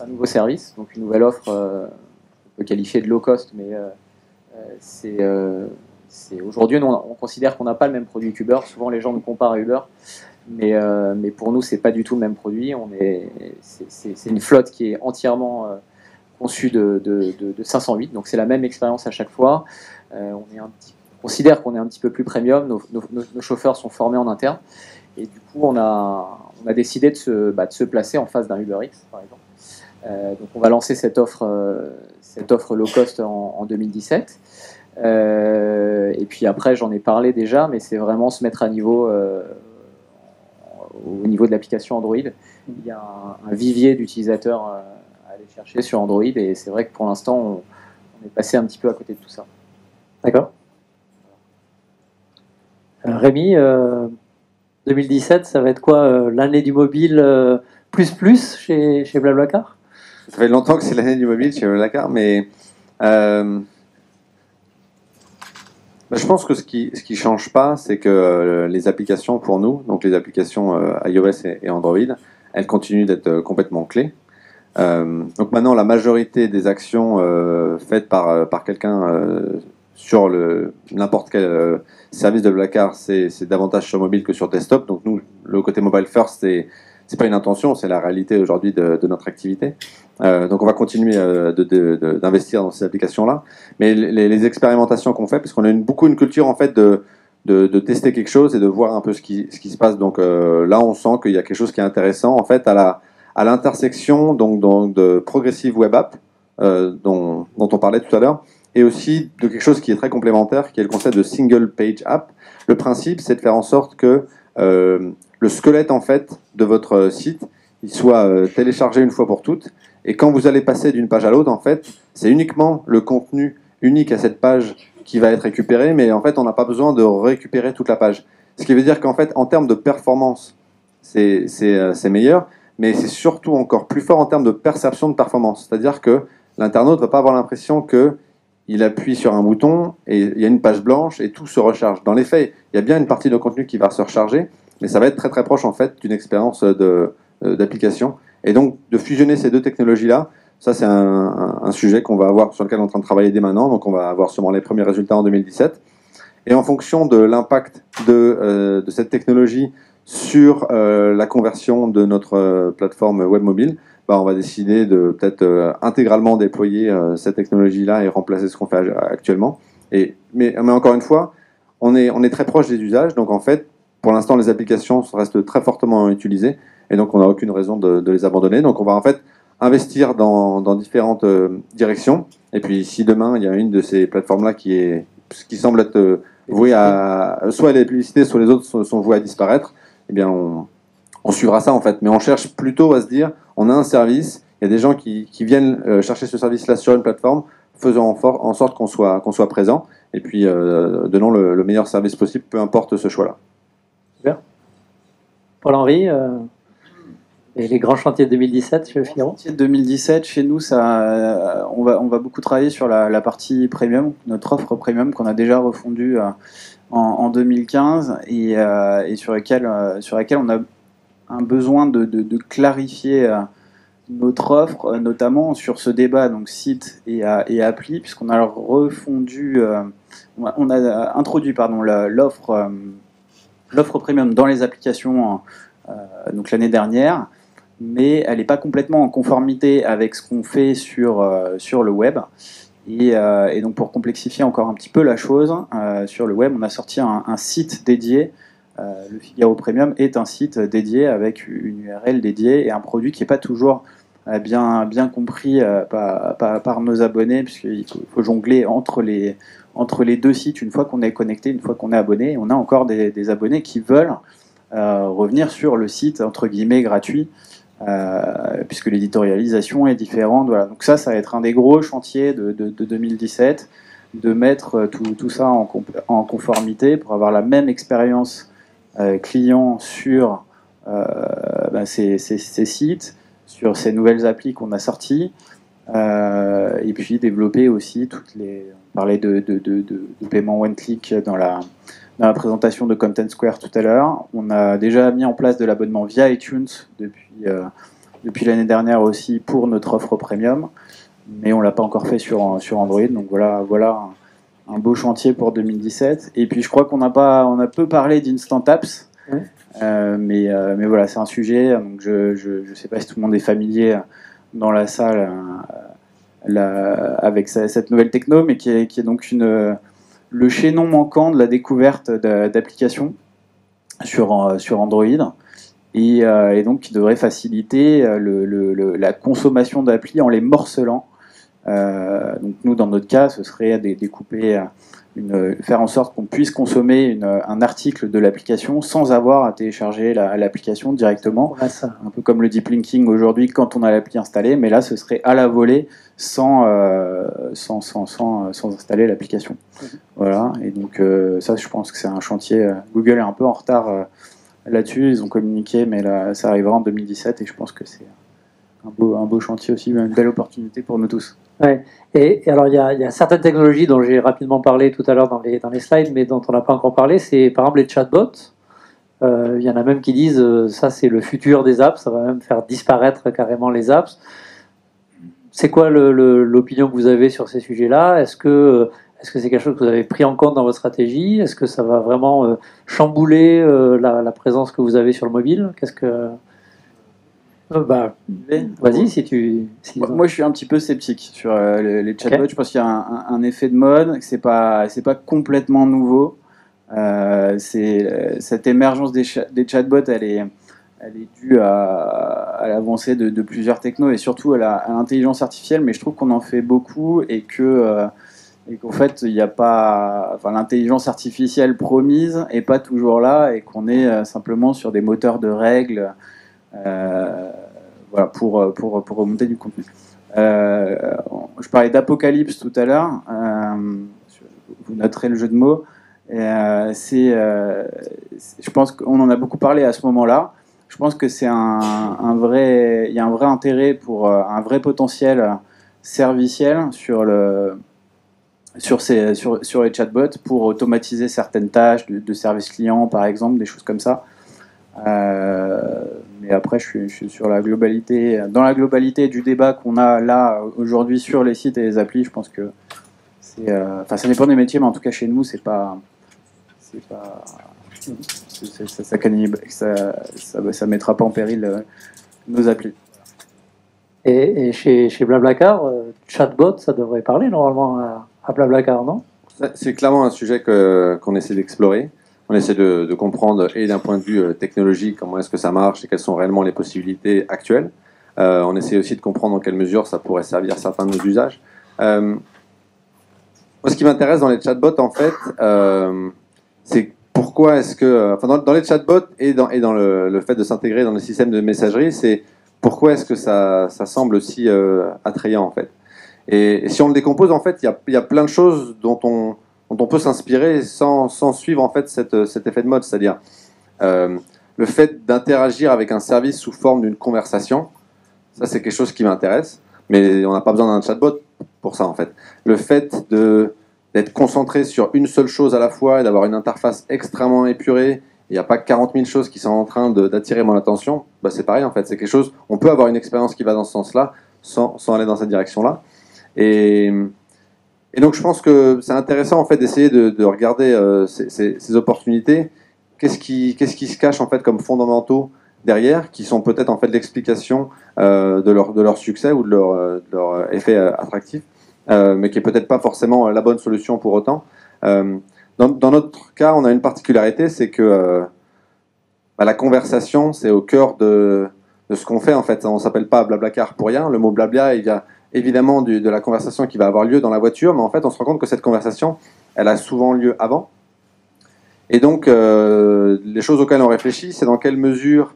nouveau service, donc une nouvelle offre, on peut qualifier de low cost, mais aujourd'hui, on considère qu'on n'a pas le même produit qu'Uber. Souvent, les gens nous comparent à Uber, mais pour nous, c'est pas du tout le même produit. C'est une flotte qui est entièrement conçue de 508, donc c'est la même expérience à chaque fois. On considère qu'on est un petit peu plus premium. Nos chauffeurs sont formés en interne, et du coup, on a décidé de se placer en face d'un UberX, par exemple. Donc, on va lancer cette offre low cost en 2017. Et puis après, j'en ai parlé déjà, mais c'est vraiment se mettre à niveau au niveau de l'application Android. Il y a un vivier d'utilisateurs à aller chercher sur Android, et c'est vrai que pour l'instant, on est passé un petit peu à côté de tout ça.
D'accord. Rémi, 2017, ça va être quoi l'année du mobile plus chez Blablacar?
Ça fait longtemps que c'est l'année du mobile chez Blablacar, mais je pense que ce qui change pas, c'est que les applications pour nous, donc les applications iOS et Android, elles continuent d'être complètement clés. Donc maintenant, la majorité des actions faites par quelqu'un sur n'importe quel service de Blablacar, c'est davantage sur mobile que sur desktop. Donc nous, le côté mobile first, c'est pas une intention, c'est la réalité aujourd'hui de notre activité. Donc on va continuer d'investir dans ces applications-là. Mais les expérimentations qu'on fait, parce qu'on a beaucoup une culture en fait de tester quelque chose et de voir un peu ce qui se passe. Donc là, on sent qu'il y a quelque chose qui est intéressant en fait à l'intersection donc de Progressive Web App dont on parlait tout à l'heure, et aussi de quelque chose qui est très complémentaire, qui est le concept de Single Page App. Le principe, c'est de faire en sorte que le squelette en fait de votre site, il soit téléchargé une fois pour toutes, et quand vous allez passer d'une page à l'autre, en fait, c'est uniquement le contenu unique à cette page qui va être récupéré, mais en fait, on n'a pas besoin de récupérer toute la page. Ce qui veut dire qu'en fait, en termes de performance, c'est meilleur, mais c'est surtout encore plus fort en termes de perception de performance. C'est-à-dire que l'internaute ne va pas avoir l'impression qu'il appuie sur un bouton et il y a une page blanche et tout se recharge. Dans les faits, il y a bien une partie de contenu qui va se recharger, mais ça va être très très proche en fait d'une expérience d'application. Et donc de fusionner ces deux technologies-là, ça c'est un sujet qu'on va avoir, sur lequel on est en train de travailler dès maintenant, donc on va avoir sûrement les premiers résultats en 2017. Et en fonction de l'impact de cette technologie sur la conversion de notre plateforme web mobile, on va décider de peut-être intégralement déployer cette technologie-là et remplacer ce qu'on fait actuellement. Mais encore une fois, on est très proche des usages, donc en fait, pour l'instant, les applications restent très fortement utilisées, et donc on n'a aucune raison de les abandonner. Donc on va en fait investir dans différentes directions, et puis si demain, il y a une de ces plateformes-là qui semble être vouée à... Soit les publicités, soit les autres sont vouées à disparaître, eh bien on suivra ça en fait. Mais on cherche plutôt à se dire, on a un service, il y a des gens qui viennent chercher ce service-là sur une plateforme, faisant en sorte qu'on soit présent, et puis donnons le meilleur service possible, peu importe ce choix-là.
Super. Paul-Henri, et les grands chantiers de 2017 chez le Figaro?
Chantier de 2017, chez nous, on va beaucoup travailler sur la partie premium, notre offre premium qu'on a déjà refondue en 2015 et sur laquelle on a un besoin de clarifier notre offre, notamment sur ce débat donc site et appli, puisqu'on a refondu, on a introduit l'offre premium dans les applications donc l'année dernière, mais elle n'est pas complètement en conformité avec ce qu'on fait sur le web. Et donc pour complexifier encore un petit peu la chose, sur le web, on a sorti un site dédié. Le Figaro Premium est un site dédié avec une URL dédiée et un produit qui n'est pas toujours bien compris par nos abonnés, puisqu'il faut jongler entre les deux sites une fois qu'on est connecté, une fois qu'on est abonné. Et on a encore des abonnés qui veulent revenir sur le site entre guillemets gratuit, puisque l'éditorialisation est différente. Voilà. Donc ça va être un des gros chantiers de 2017, de mettre tout ça en conformité pour avoir la même expérience client sur ces sites, sur ces nouvelles applis qu'on a sorties, et puis développer aussi on parlait de paiement one click dans la présentation de Content Square tout à l'heure. On a déjà mis en place de l'abonnement via iTunes depuis l'année dernière aussi pour notre offre premium, mais on l'a pas encore fait sur Android. Donc voilà un beau chantier pour 2017. Et puis je crois qu'on a peu parlé d'Instant Apps, mais voilà, c'est un sujet. Donc je sais pas si tout le monde est familier dans la salle avec cette nouvelle techno, mais qui est donc le chaînon manquant de la découverte d'applications sur Android, et donc qui devrait faciliter la consommation d'applis en les morcelant. Donc nous, dans notre cas, ce serait découper, faire en sorte qu'on puisse consommer un article de l'application sans avoir à télécharger l'application directement, un peu comme le deep linking aujourd'hui quand on a l'appli installée, mais là ce serait à la volée sans installer l'application. Voilà, et donc ça, je pense que c'est un chantier. Google est un peu en retard là-dessus, ils ont communiqué, mais là ça arrivera en 2017, et je pense que c'est un beau chantier aussi, une belle opportunité pour nous tous.
Ouais. Et alors il y a certaines technologies dont j'ai rapidement parlé tout à l'heure dans les slides, mais dont on n'a pas encore parlé, c'est par exemple les chatbots. Il y en a même qui disent ça c'est le futur des apps, ça va même faire disparaître carrément les apps. C'est quoi l'opinion que vous avez sur ces sujets-là? Est-ce que c'est quelque chose que vous avez pris en compte dans votre stratégie? Est-ce que ça va vraiment chambouler la présence que vous avez sur le mobile? Qu'est-ce que... vas-y,
Moi, je suis un petit peu sceptique sur les chatbots. Okay. Je pense qu'il y a un effet de mode, que c'est pas complètement nouveau. Cette émergence des chatbots, elle est due à l'avancée de plusieurs technos et surtout à l'intelligence artificielle. Mais je trouve qu'on en fait beaucoup et qu'en fait, il n'y a pas, l'intelligence artificielle promise est pas toujours là et qu'on est simplement sur des moteurs de règles. Voilà, pour remonter du contenu. Je parlais d'Apocalypse tout à l'heure, vous noterez le jeu de mots. Et, je pense qu'on en a beaucoup parlé à ce moment-là. Je pense que c'est il y a un vrai intérêt pour un vrai potentiel serviciel sur les chatbots pour automatiser certaines tâches de service client, par exemple, des choses comme ça. Mais après, je suis sur la globalité. Dans la globalité du débat qu'on a là aujourd'hui sur les sites et les applis, je pense que ça dépend des métiers, mais en tout cas chez nous, ça mettra pas en péril nos applis.
Et chez Blablacar, chatbot, ça devrait parler normalement à Blablacar, non?
C'est clairement un sujet qu'on essaie d'explorer. On essaie de comprendre, et d'un point de vue technologique, comment est-ce que ça marche et quelles sont réellement les possibilités actuelles. On essaie aussi de comprendre dans quelle mesure ça pourrait servir à certains de nos usages. Moi, ce qui m'intéresse dans les chatbots, en fait, c'est pourquoi est-ce que... Enfin, dans les chatbots et dans le fait de s'intégrer dans le système de messagerie, c'est pourquoi est-ce que ça semble si attrayant, en fait. Et si on le décompose, en fait, il y a plein de choses dont on peut s'inspirer sans suivre en fait cet effet de mode, c'est-à-dire le fait d'interagir avec un service sous forme d'une conversation, ça c'est quelque chose qui m'intéresse, mais on n'a pas besoin d'un chatbot pour ça en fait. Le fait d'être concentré sur une seule chose à la fois et d'avoir une interface extrêmement épurée, il n'y a pas 40 000 choses qui sont en train d'attirer mon attention, bah c'est pareil en fait, c'est quelque chose, on peut avoir une expérience qui va dans ce sens-là sans aller dans cette direction-là. Et donc je pense que c'est intéressant en fait d'essayer de regarder ces opportunités. Qu'est-ce qui se cache en fait comme fondamentaux derrière, qui sont peut-être en fait l'explication de leur succès ou de leur effet attractif, mais qui est peut-être pas forcément la bonne solution pour autant. Dans notre cas, on a une particularité, c'est que la conversation, c'est au cœur de ce qu'on fait en fait. On s'appelle pas Blablacar pour rien. Le mot blabla, il vient évidemment de la conversation qui va avoir lieu dans la voiture, mais en fait on se rend compte que cette conversation, elle a souvent lieu avant. Et donc les choses auxquelles on réfléchit, c'est dans quelle mesure,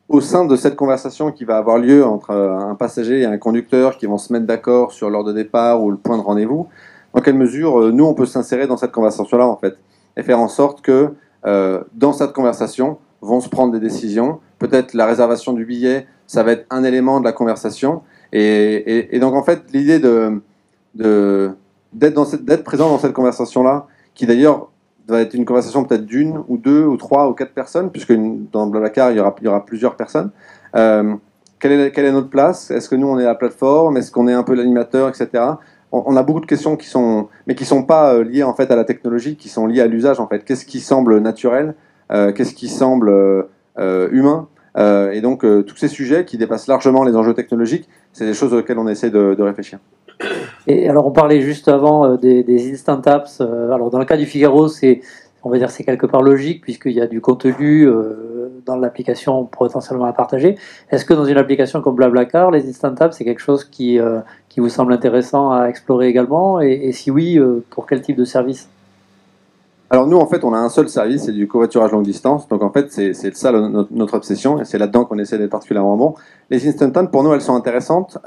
au sein de cette conversation qui va avoir lieu entre un passager et un conducteur qui vont se mettre d'accord sur l'heure de départ ou le point de rendez-vous, dans quelle mesure nous on peut s'insérer dans cette conversation-là en fait, et faire en sorte que dans cette conversation vont se prendre des décisions. Peut-être la réservation du billet, ça va être un élément de la conversation. Et donc en fait l'idée d'être présent dans cette conversation-là, qui d'ailleurs va être une conversation peut-être d'une ou deux ou trois ou quatre personnes, puisque dans Blablacar il y aura plusieurs personnes. Quelle est notre place? Est-ce que nous on est la plateforme? Est-ce qu'on est un peu l'animateur, etc. On a beaucoup de questions qui sont pas liées en fait à la technologie, qui sont liées à l'usage en fait. Qu'est-ce qui semble naturel? Qu'est-ce qui semble humain? Et donc tous ces sujets qui dépassent largement les enjeux technologiques, c'est des choses auxquelles on essaie de réfléchir.
Et alors on parlait juste avant des instant apps. Alors dans le cas du Figaro, on va dire c'est quelque part logique puisqu'il y a du contenu dans l'application potentiellement à partager. Est-ce que dans une application comme Blablacar, les instant apps c'est quelque chose qui vous semble intéressant à explorer également? Et si oui, pour quel type de service?
Alors nous, en fait, on a un seul service, c'est du covoiturage longue distance. Donc en fait, c'est ça notre obsession, et c'est là-dedans qu'on essaie d'être particulièrement bon. Les instant apps, pour nous, elles sont intéressantes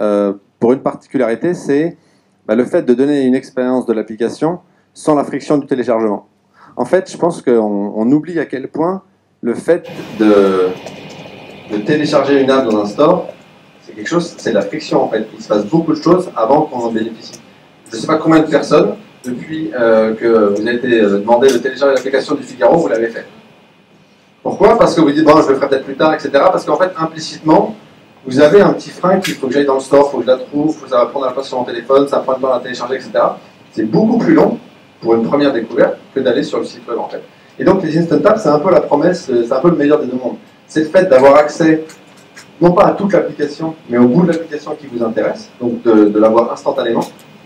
pour une particularité, c'est le fait de donner une expérience de l'application sans la friction du téléchargement. En fait, je pense qu'on oublie à quel point le fait de télécharger une app dans un store, c'est quelque chose, c'est de la friction en fait. Il se passe beaucoup de choses avant qu'on en bénéficie. Je ne sais pas combien de personnes, depuis que vous avez été demandé de télécharger l'application du Figaro, vous l'avez fait. Pourquoi? Parce que vous dites, bon, je le ferai peut-être plus tard, etc. Parce qu'en fait, implicitement, vous avez un petit frein qu'il faut que j'aille dans le store, il faut que je la trouve, ça va prendre la place sur mon téléphone, ça va prendre le temps à la télécharger, etc. C'est beaucoup plus long pour une première découverte que d'aller sur le site web, en fait. Et donc, les instant apps, c'est un peu la promesse, c'est un peu le meilleur des deux mondes. C'est le fait d'avoir accès, non pas à toute l'application, mais au bout de l'application qui vous intéresse, donc de l'avoir instantanément,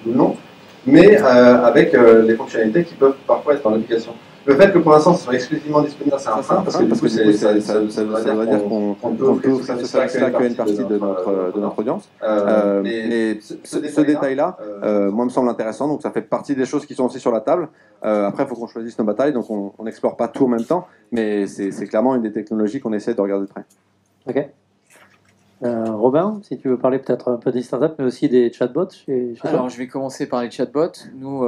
ou non, mais avec les fonctionnalités qui peuvent parfois être dans l'application. Le fait que pour l'instant ce soit exclusivement disponible, c'est un frein, parce que du coup ça veut dire qu'on peut offrir ce accès-là qu'à une partie de notre audience. Mais ce détail-là, moi, me semble intéressant, donc ça fait partie des choses qui sont aussi sur la table. Après, il faut qu'on choisisse nos batailles, donc on n'explore pas tout en même temps, mais c'est clairement une des technologies qu'on essaie de regarder de près.
Ok. Robin, si tu veux parler peut-être un peu des startups, mais aussi des chatbots chez
Alors, je vais commencer par les chatbots. Nous,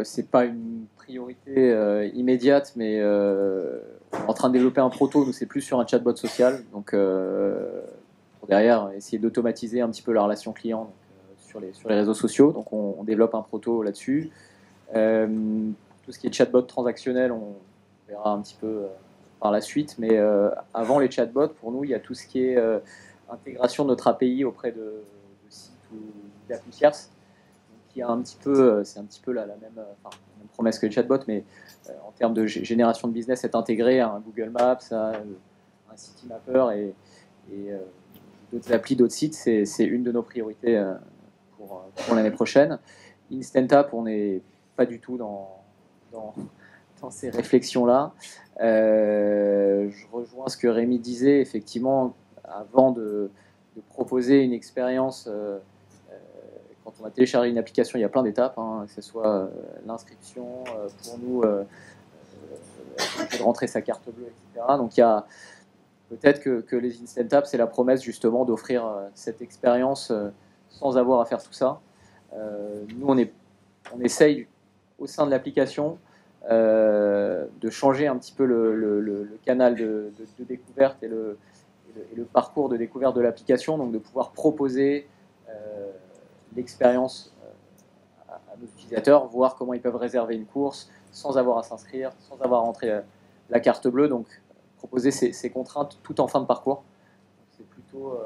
c'est pas une priorité immédiate, mais on est en train de développer un proto. Nous, c'est plus sur un chatbot social. Donc, pour derrière, essayer d'automatiser un petit peu la relation client donc, sur les réseaux sociaux. Donc, on développe un proto là-dessus. Tout ce qui est chatbot transactionnel, on verra un petit peu par la suite. Mais avant les chatbots, pour nous, il y a tout ce qui est intégration de notre API auprès de sites ou d'applis tierces. Qui a un petit peu, c'est un petit peu la même promesse que les chatbots, mais en termes de génération de business, est intégré à un Google Maps, à un Citymapper et d'autres applis, d'autres sites. C'est une de nos priorités pour l'année prochaine. Instant App, on n'est pas du tout dans ces réflexions-là. Je rejoins ce que Rémi disait, effectivement, avant de proposer une expérience. Quand on a téléchargé une application, il y a plein d'étapes, hein, que ce soit l'inscription, pour nous, de rentrer sa carte bleue, etc. Donc il y a peut-être que les Instant Apps, c'est la promesse justement d'offrir cette expérience sans avoir à faire tout ça. Nous, on essaye au sein de l'application de changer un petit peu le canal de découverte et le parcours de découverte de l'application, donc de pouvoir proposer l'expérience à nos utilisateurs, voir comment ils peuvent réserver une course sans avoir à s'inscrire, sans avoir à rentrer la carte bleue, donc proposer ces contraintes tout en fin de parcours. C'est plutôt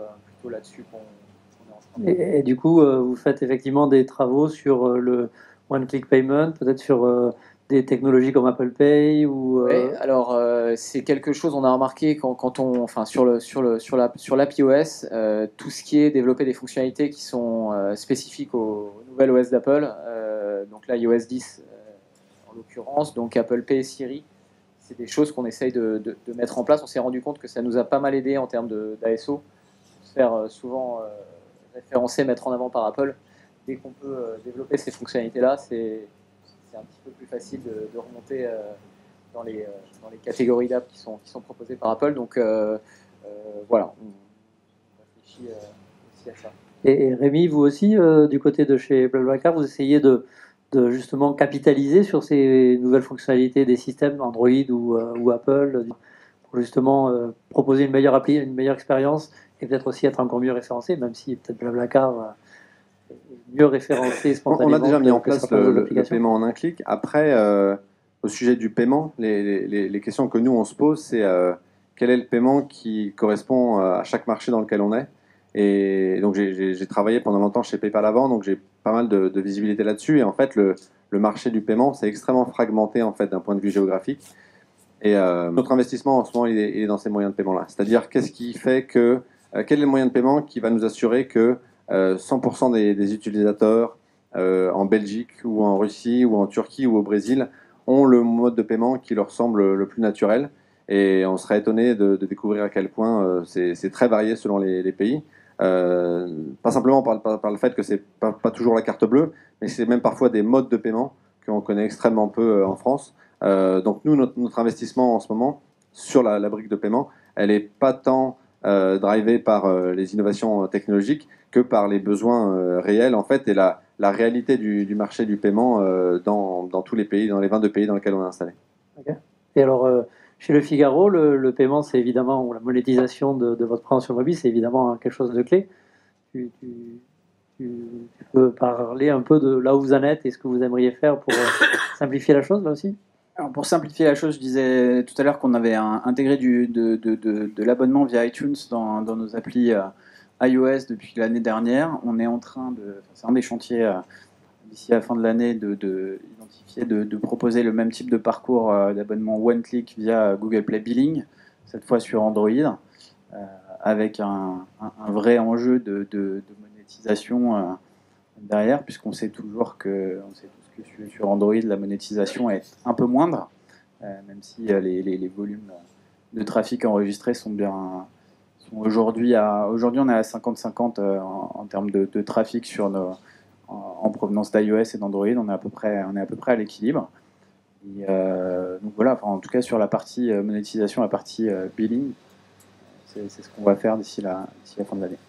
là-dessus qu'on est en train de...
Et du coup, vous faites effectivement des travaux sur le one-click payment, peut-être sur des technologies comme Apple Pay ou
Oui, alors c'est quelque chose on a remarqué quand on, enfin sur l'API OS, tout ce qui est développer des fonctionnalités qui sont spécifiques aux nouvelles OS d'Apple, donc là iOS 10 en l'occurrence, donc Apple Pay, Siri, c'est des choses qu'on essaye de mettre en place. On s'est rendu compte que ça nous a pas mal aidé en termes d'ASO, se faire souvent référencer, mettre en avant par Apple. Dès qu'on peut développer ces fonctionnalités-là, c'est un petit peu plus facile de remonter dans les catégories d'app qui sont proposées par Apple. Donc voilà, on réfléchit aussi à ça.
Et Rémi, vous aussi, du côté de chez BlaBlaCar, vous essayez de justement capitaliser sur ces nouvelles fonctionnalités des systèmes Android ou Apple pour justement proposer une meilleure appli, une meilleure expérience et peut-être aussi être encore mieux référencé, même si peut-être BlaBlaCar est mieux référencé spontanément.
On a déjà mis en
que
place
certaines autres
le
applications.
paiement en un clic. Après, au sujet du paiement, les questions que nous on se pose, c'est quel est le paiement qui correspond à chaque marché dans lequel on est. Et donc j'ai travaillé pendant longtemps chez PayPal avant, donc j'ai pas mal de visibilité là-dessus. Et en fait, le marché du paiement, c'est extrêmement fragmenté en fait d'un point de vue géographique. Et notre investissement en ce moment, il est dans ces moyens de paiement-là. C'est-à-dire, qu'est-ce qui fait que quel est le moyen de paiement qui va nous assurer que 100% des utilisateurs en Belgique ou en Russie ou en Turquie ou au Brésil ont le mode de paiement qui leur semble le plus naturel. Et on serait étonné de découvrir à quel point c'est très varié selon les pays. Pas simplement par le fait que c'est pas toujours la carte bleue, mais c'est même parfois des modes de paiement qu'on connaît extrêmement peu en France. Donc nous, notre investissement en ce moment sur la brique de paiement, elle n'est pas tant drivée par les innovations technologiques que par les besoins réels en fait et la réalité du marché du paiement dans tous les pays, dans les 22 pays dans lesquels on est installé.
Okay. Et alors, chez Le Figaro, le paiement, c'est évidemment, ou la monétisation de votre prévention mobile, c'est évidemment quelque chose de clé. Tu peux parler un peu de là où vous en êtes et ce que vous aimeriez faire pour simplifier la chose, là aussi?
Alors pour simplifier la chose, je disais tout à l'heure qu'on avait intégré de l'abonnement via iTunes dans nos applis iOS depuis l'année dernière. On est en train c'est un des chantiers d'ici la fin de l'année d'identifier, de proposer le même type de parcours d'abonnement one-click via Google Play Billing, cette fois sur Android, avec un vrai enjeu de monétisation derrière, puisqu'on sait toujours que sur Android, la monétisation est un peu moindre, même si les volumes de trafic enregistrés sont aujourd'hui on est à 50-50 en termes de trafic en provenance d'iOS et d'Android. On est à peu près à l'équilibre. Et donc voilà, en tout cas sur la partie monétisation, la partie billing, c'est ce qu'on va faire d'ici la fin de l'année.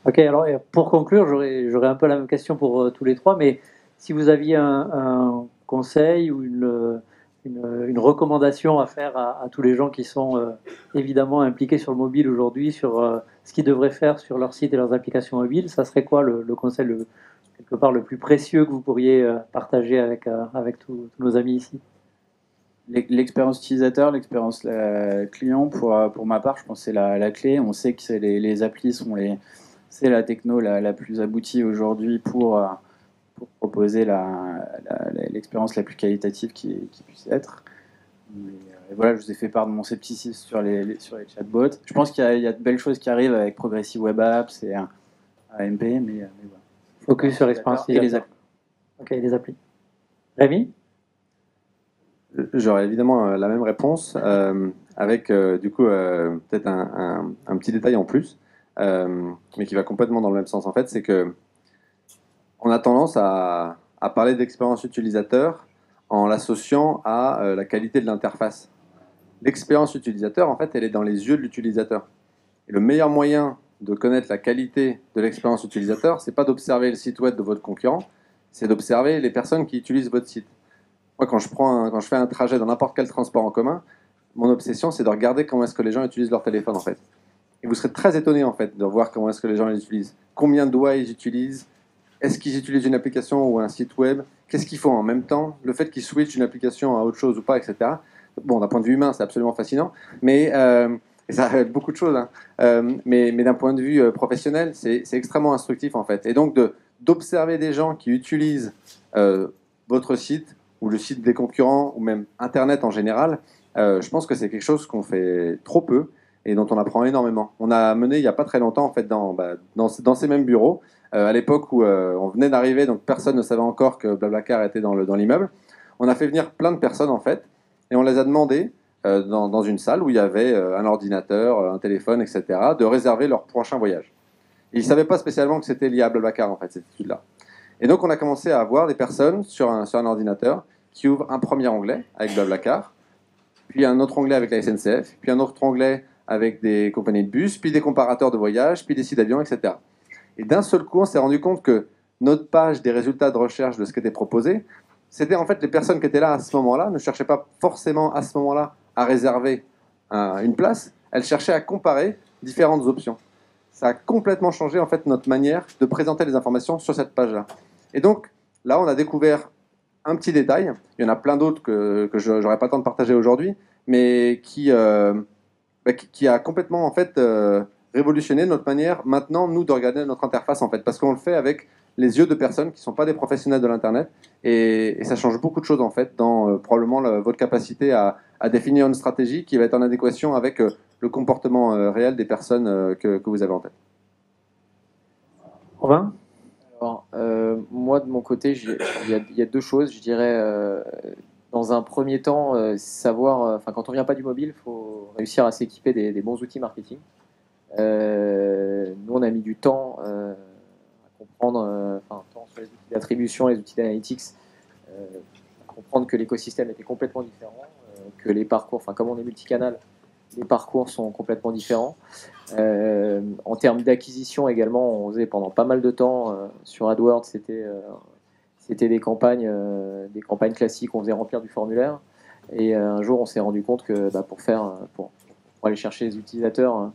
Ok, alors pour conclure, j'aurais un peu la même question pour tous les trois, mais si vous aviez un conseil ou une recommandation à faire à tous les gens qui sont évidemment impliqués sur le mobile aujourd'hui, sur ce qu'ils devraient faire sur leur site et leurs applications mobiles, ça serait quoi le conseil quelque part le plus précieux que vous pourriez partager avec tous nos amis ici?
L'expérience utilisateur, l'expérience client, pour ma part, je pense que c'est la clé. On sait que les applis c'est la techno la plus aboutie aujourd'hui pour proposer l'expérience la plus qualitative qui puisse être. Et voilà, je vous ai fait part de mon scepticisme sur les chatbots. Je pense qu'il y a de belles choses qui arrivent avec Progressive Web Apps et AMP, mais voilà.
Focus sur l'expérience
et les applis.
Ok, les applis. Rémi?
J'aurais évidemment la même réponse, avec du coup peut-être un petit détail en plus, mais qui va complètement dans le même sens en fait, c'est que on a tendance à parler d'expérience utilisateur en l'associant à la qualité de l'interface. L'expérience utilisateur, en fait, elle est dans les yeux de l'utilisateur. Et le meilleur moyen de connaître la qualité de l'expérience utilisateur, c'est pas d'observer le site web de votre concurrent, c'est d'observer les personnes qui utilisent votre site. Moi, quand je fais un trajet dans n'importe quel transport en commun, mon obsession, c'est de regarder comment est-ce que les gens utilisent leur téléphone, en fait. Et vous serez très étonné, en fait, de voir comment est-ce que les gens les utilisent. Combien de doigts ils utilisent? Est-ce qu'ils utilisent une application ou un site web? Qu'est-ce qu'ils font en même temps? Le fait qu'ils switchent d'une application à autre chose ou pas, etc. Bon, d'un point de vue humain, c'est absolument fascinant, mais et ça révèle beaucoup de choses. Hein. Mais d'un point de vue professionnel, c'est extrêmement instructif, en fait. Et donc, d'observer des gens qui utilisent votre site ou le site des concurrents, ou même Internet en général, je pense que c'est quelque chose qu'on fait trop peu et dont on apprend énormément. On a mené il n'y a pas très longtemps, en fait, dans ces mêmes bureaux, à l'époque où on venait d'arriver, donc personne ne savait encore que Blablacar était dans l'immeuble. On a fait venir plein de personnes, en fait, et on les a demandé, dans une salle où il y avait un ordinateur, un téléphone, etc., de réserver leur prochain voyage. Et ils ne savaient pas spécialement que c'était lié à Blablacar, en fait, cette étude-là. Et donc, on a commencé à avoir des personnes sur un ordinateur qui ouvrent un premier onglet avec Blablacar, puis un autre onglet avec la SNCF, puis un autre onglet avec des compagnies de bus, puis des comparateurs de voyage, puis des sites d'avions, etc. Et d'un seul coup, on s'est rendu compte que notre page des résultats de recherche de ce qui était proposé, c'était en fait les personnes qui étaient là à ce moment-là, ne cherchaient pas forcément à ce moment-là à réserver une place, elles cherchaient à comparer différentes options. Ça a complètement changé en fait notre manière de présenter les informations sur cette page-là. Et donc là, on a découvert un petit détail. Il y en a plein d'autres que je n'aurai pas le temps de partager aujourd'hui, mais qui a complètement en fait révolutionné notre manière maintenant nous de regarder notre interface en fait, parce qu'on le fait avec les yeux de personnes qui ne sont pas des professionnels de l'internet, et ça change beaucoup de choses en fait dans probablement votre capacité à définir une stratégie qui va être en adéquation avec le comportement réel des personnes que vous avez en tête.
Robin?
Alors, moi, de mon côté, il y a deux choses. Je dirais, dans un premier temps, savoir, quand on vient pas du mobile, il faut réussir à s'équiper des bons outils marketing. Nous, on a mis du temps à comprendre, tant sur les outils d'attribution, les outils d'analytics, à comprendre que l'écosystème était complètement différent, que les parcours, comme on est multicanal, les parcours sont complètement différents. En termes d'acquisition également, on faisait pendant pas mal de temps sur AdWords, c'était des campagnes classiques, on faisait remplir du formulaire. Et un jour, on s'est rendu compte que pour aller chercher les utilisateurs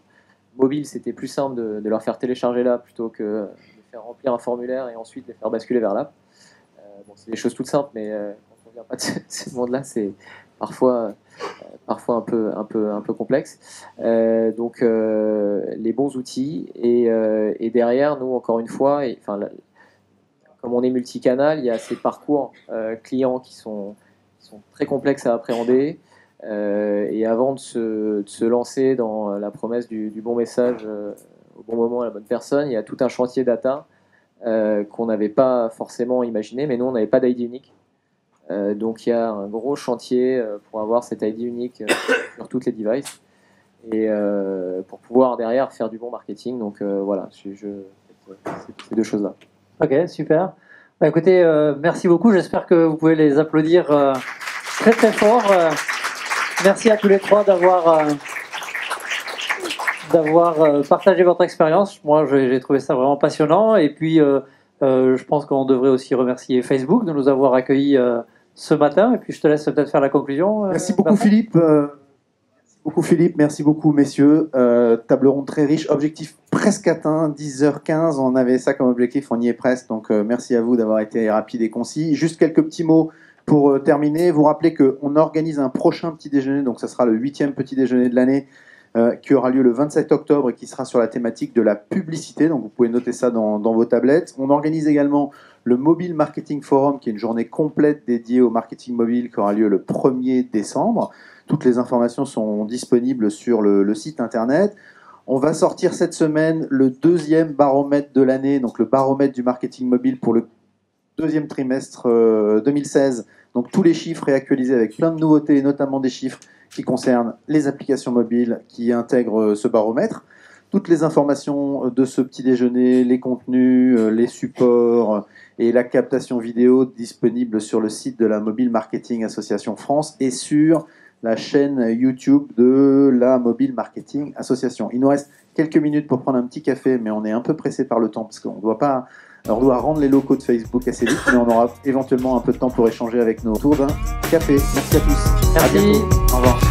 mobiles, c'était plus simple de leur faire télécharger l'app plutôt que de faire remplir un formulaire et ensuite de les faire basculer vers l'app. C'est des choses toutes simples, mais quand on vient pas de ce monde-là, c'est parfois un peu complexe. Donc les bons outils et derrière nous encore une fois, comme on est multicanal, il y a ces parcours clients qui sont très complexes à appréhender. Et avant de se lancer dans la promesse du bon message au bon moment à la bonne personne, il y a tout un chantier data qu'on n'avait pas forcément imaginé, mais nous on n'avait pas d'ID unique. Donc il y a un gros chantier pour avoir cet ID unique sur toutes les devices et pour pouvoir derrière faire du bon marketing. Donc voilà, c'est ces deux choses-là.
Ok, super. Écoutez, merci beaucoup. J'espère que vous pouvez les applaudir très très fort. Merci à tous les trois d'avoir partagé votre expérience. Moi, j'ai trouvé ça vraiment passionnant. Et puis, je pense qu'on devrait aussi remercier Facebook de nous avoir accueillis ce matin. Et puis je te laisse peut-être faire la conclusion.
Merci beaucoup
Bertrand.
Philippe. Merci beaucoup messieurs. Table ronde très riche, objectif presque atteint, 10h15, on avait ça comme objectif, on y est presque, donc merci à vous d'avoir été rapide et concis. Juste quelques petits mots pour terminer, vous rappelez qu'on organise un prochain petit déjeuner, donc ça sera le 8e petit déjeuner de l'année, qui aura lieu le 27 octobre et qui sera sur la thématique de la publicité, donc vous pouvez noter ça dans vos tablettes. On organise également le Mobile Marketing Forum, qui est une journée complète dédiée au marketing mobile, qui aura lieu le 1er décembre. Toutes les informations sont disponibles sur le site internet. On va sortir cette semaine le 2e baromètre de l'année, donc le baromètre du marketing mobile pour le 2e trimestre 2016. Donc tous les chiffres réactualisés avec plein de nouveautés, notamment des chiffres qui concernent les applications mobiles qui intègrent ce baromètre. Toutes les informations de ce petit déjeuner, les contenus, les supports et la captation vidéo disponibles sur le site de la Mobile Marketing Association France et sur la chaîne YouTube de la Mobile Marketing Association. Il nous reste quelques minutes pour prendre un petit café, mais on est un peu pressé par le temps parce qu'on doit rendre les locaux de Facebook assez vite, mais on aura éventuellement un peu de temps pour échanger avec nos tours d'un café. Merci à tous.
Merci.
À bientôt. Au revoir.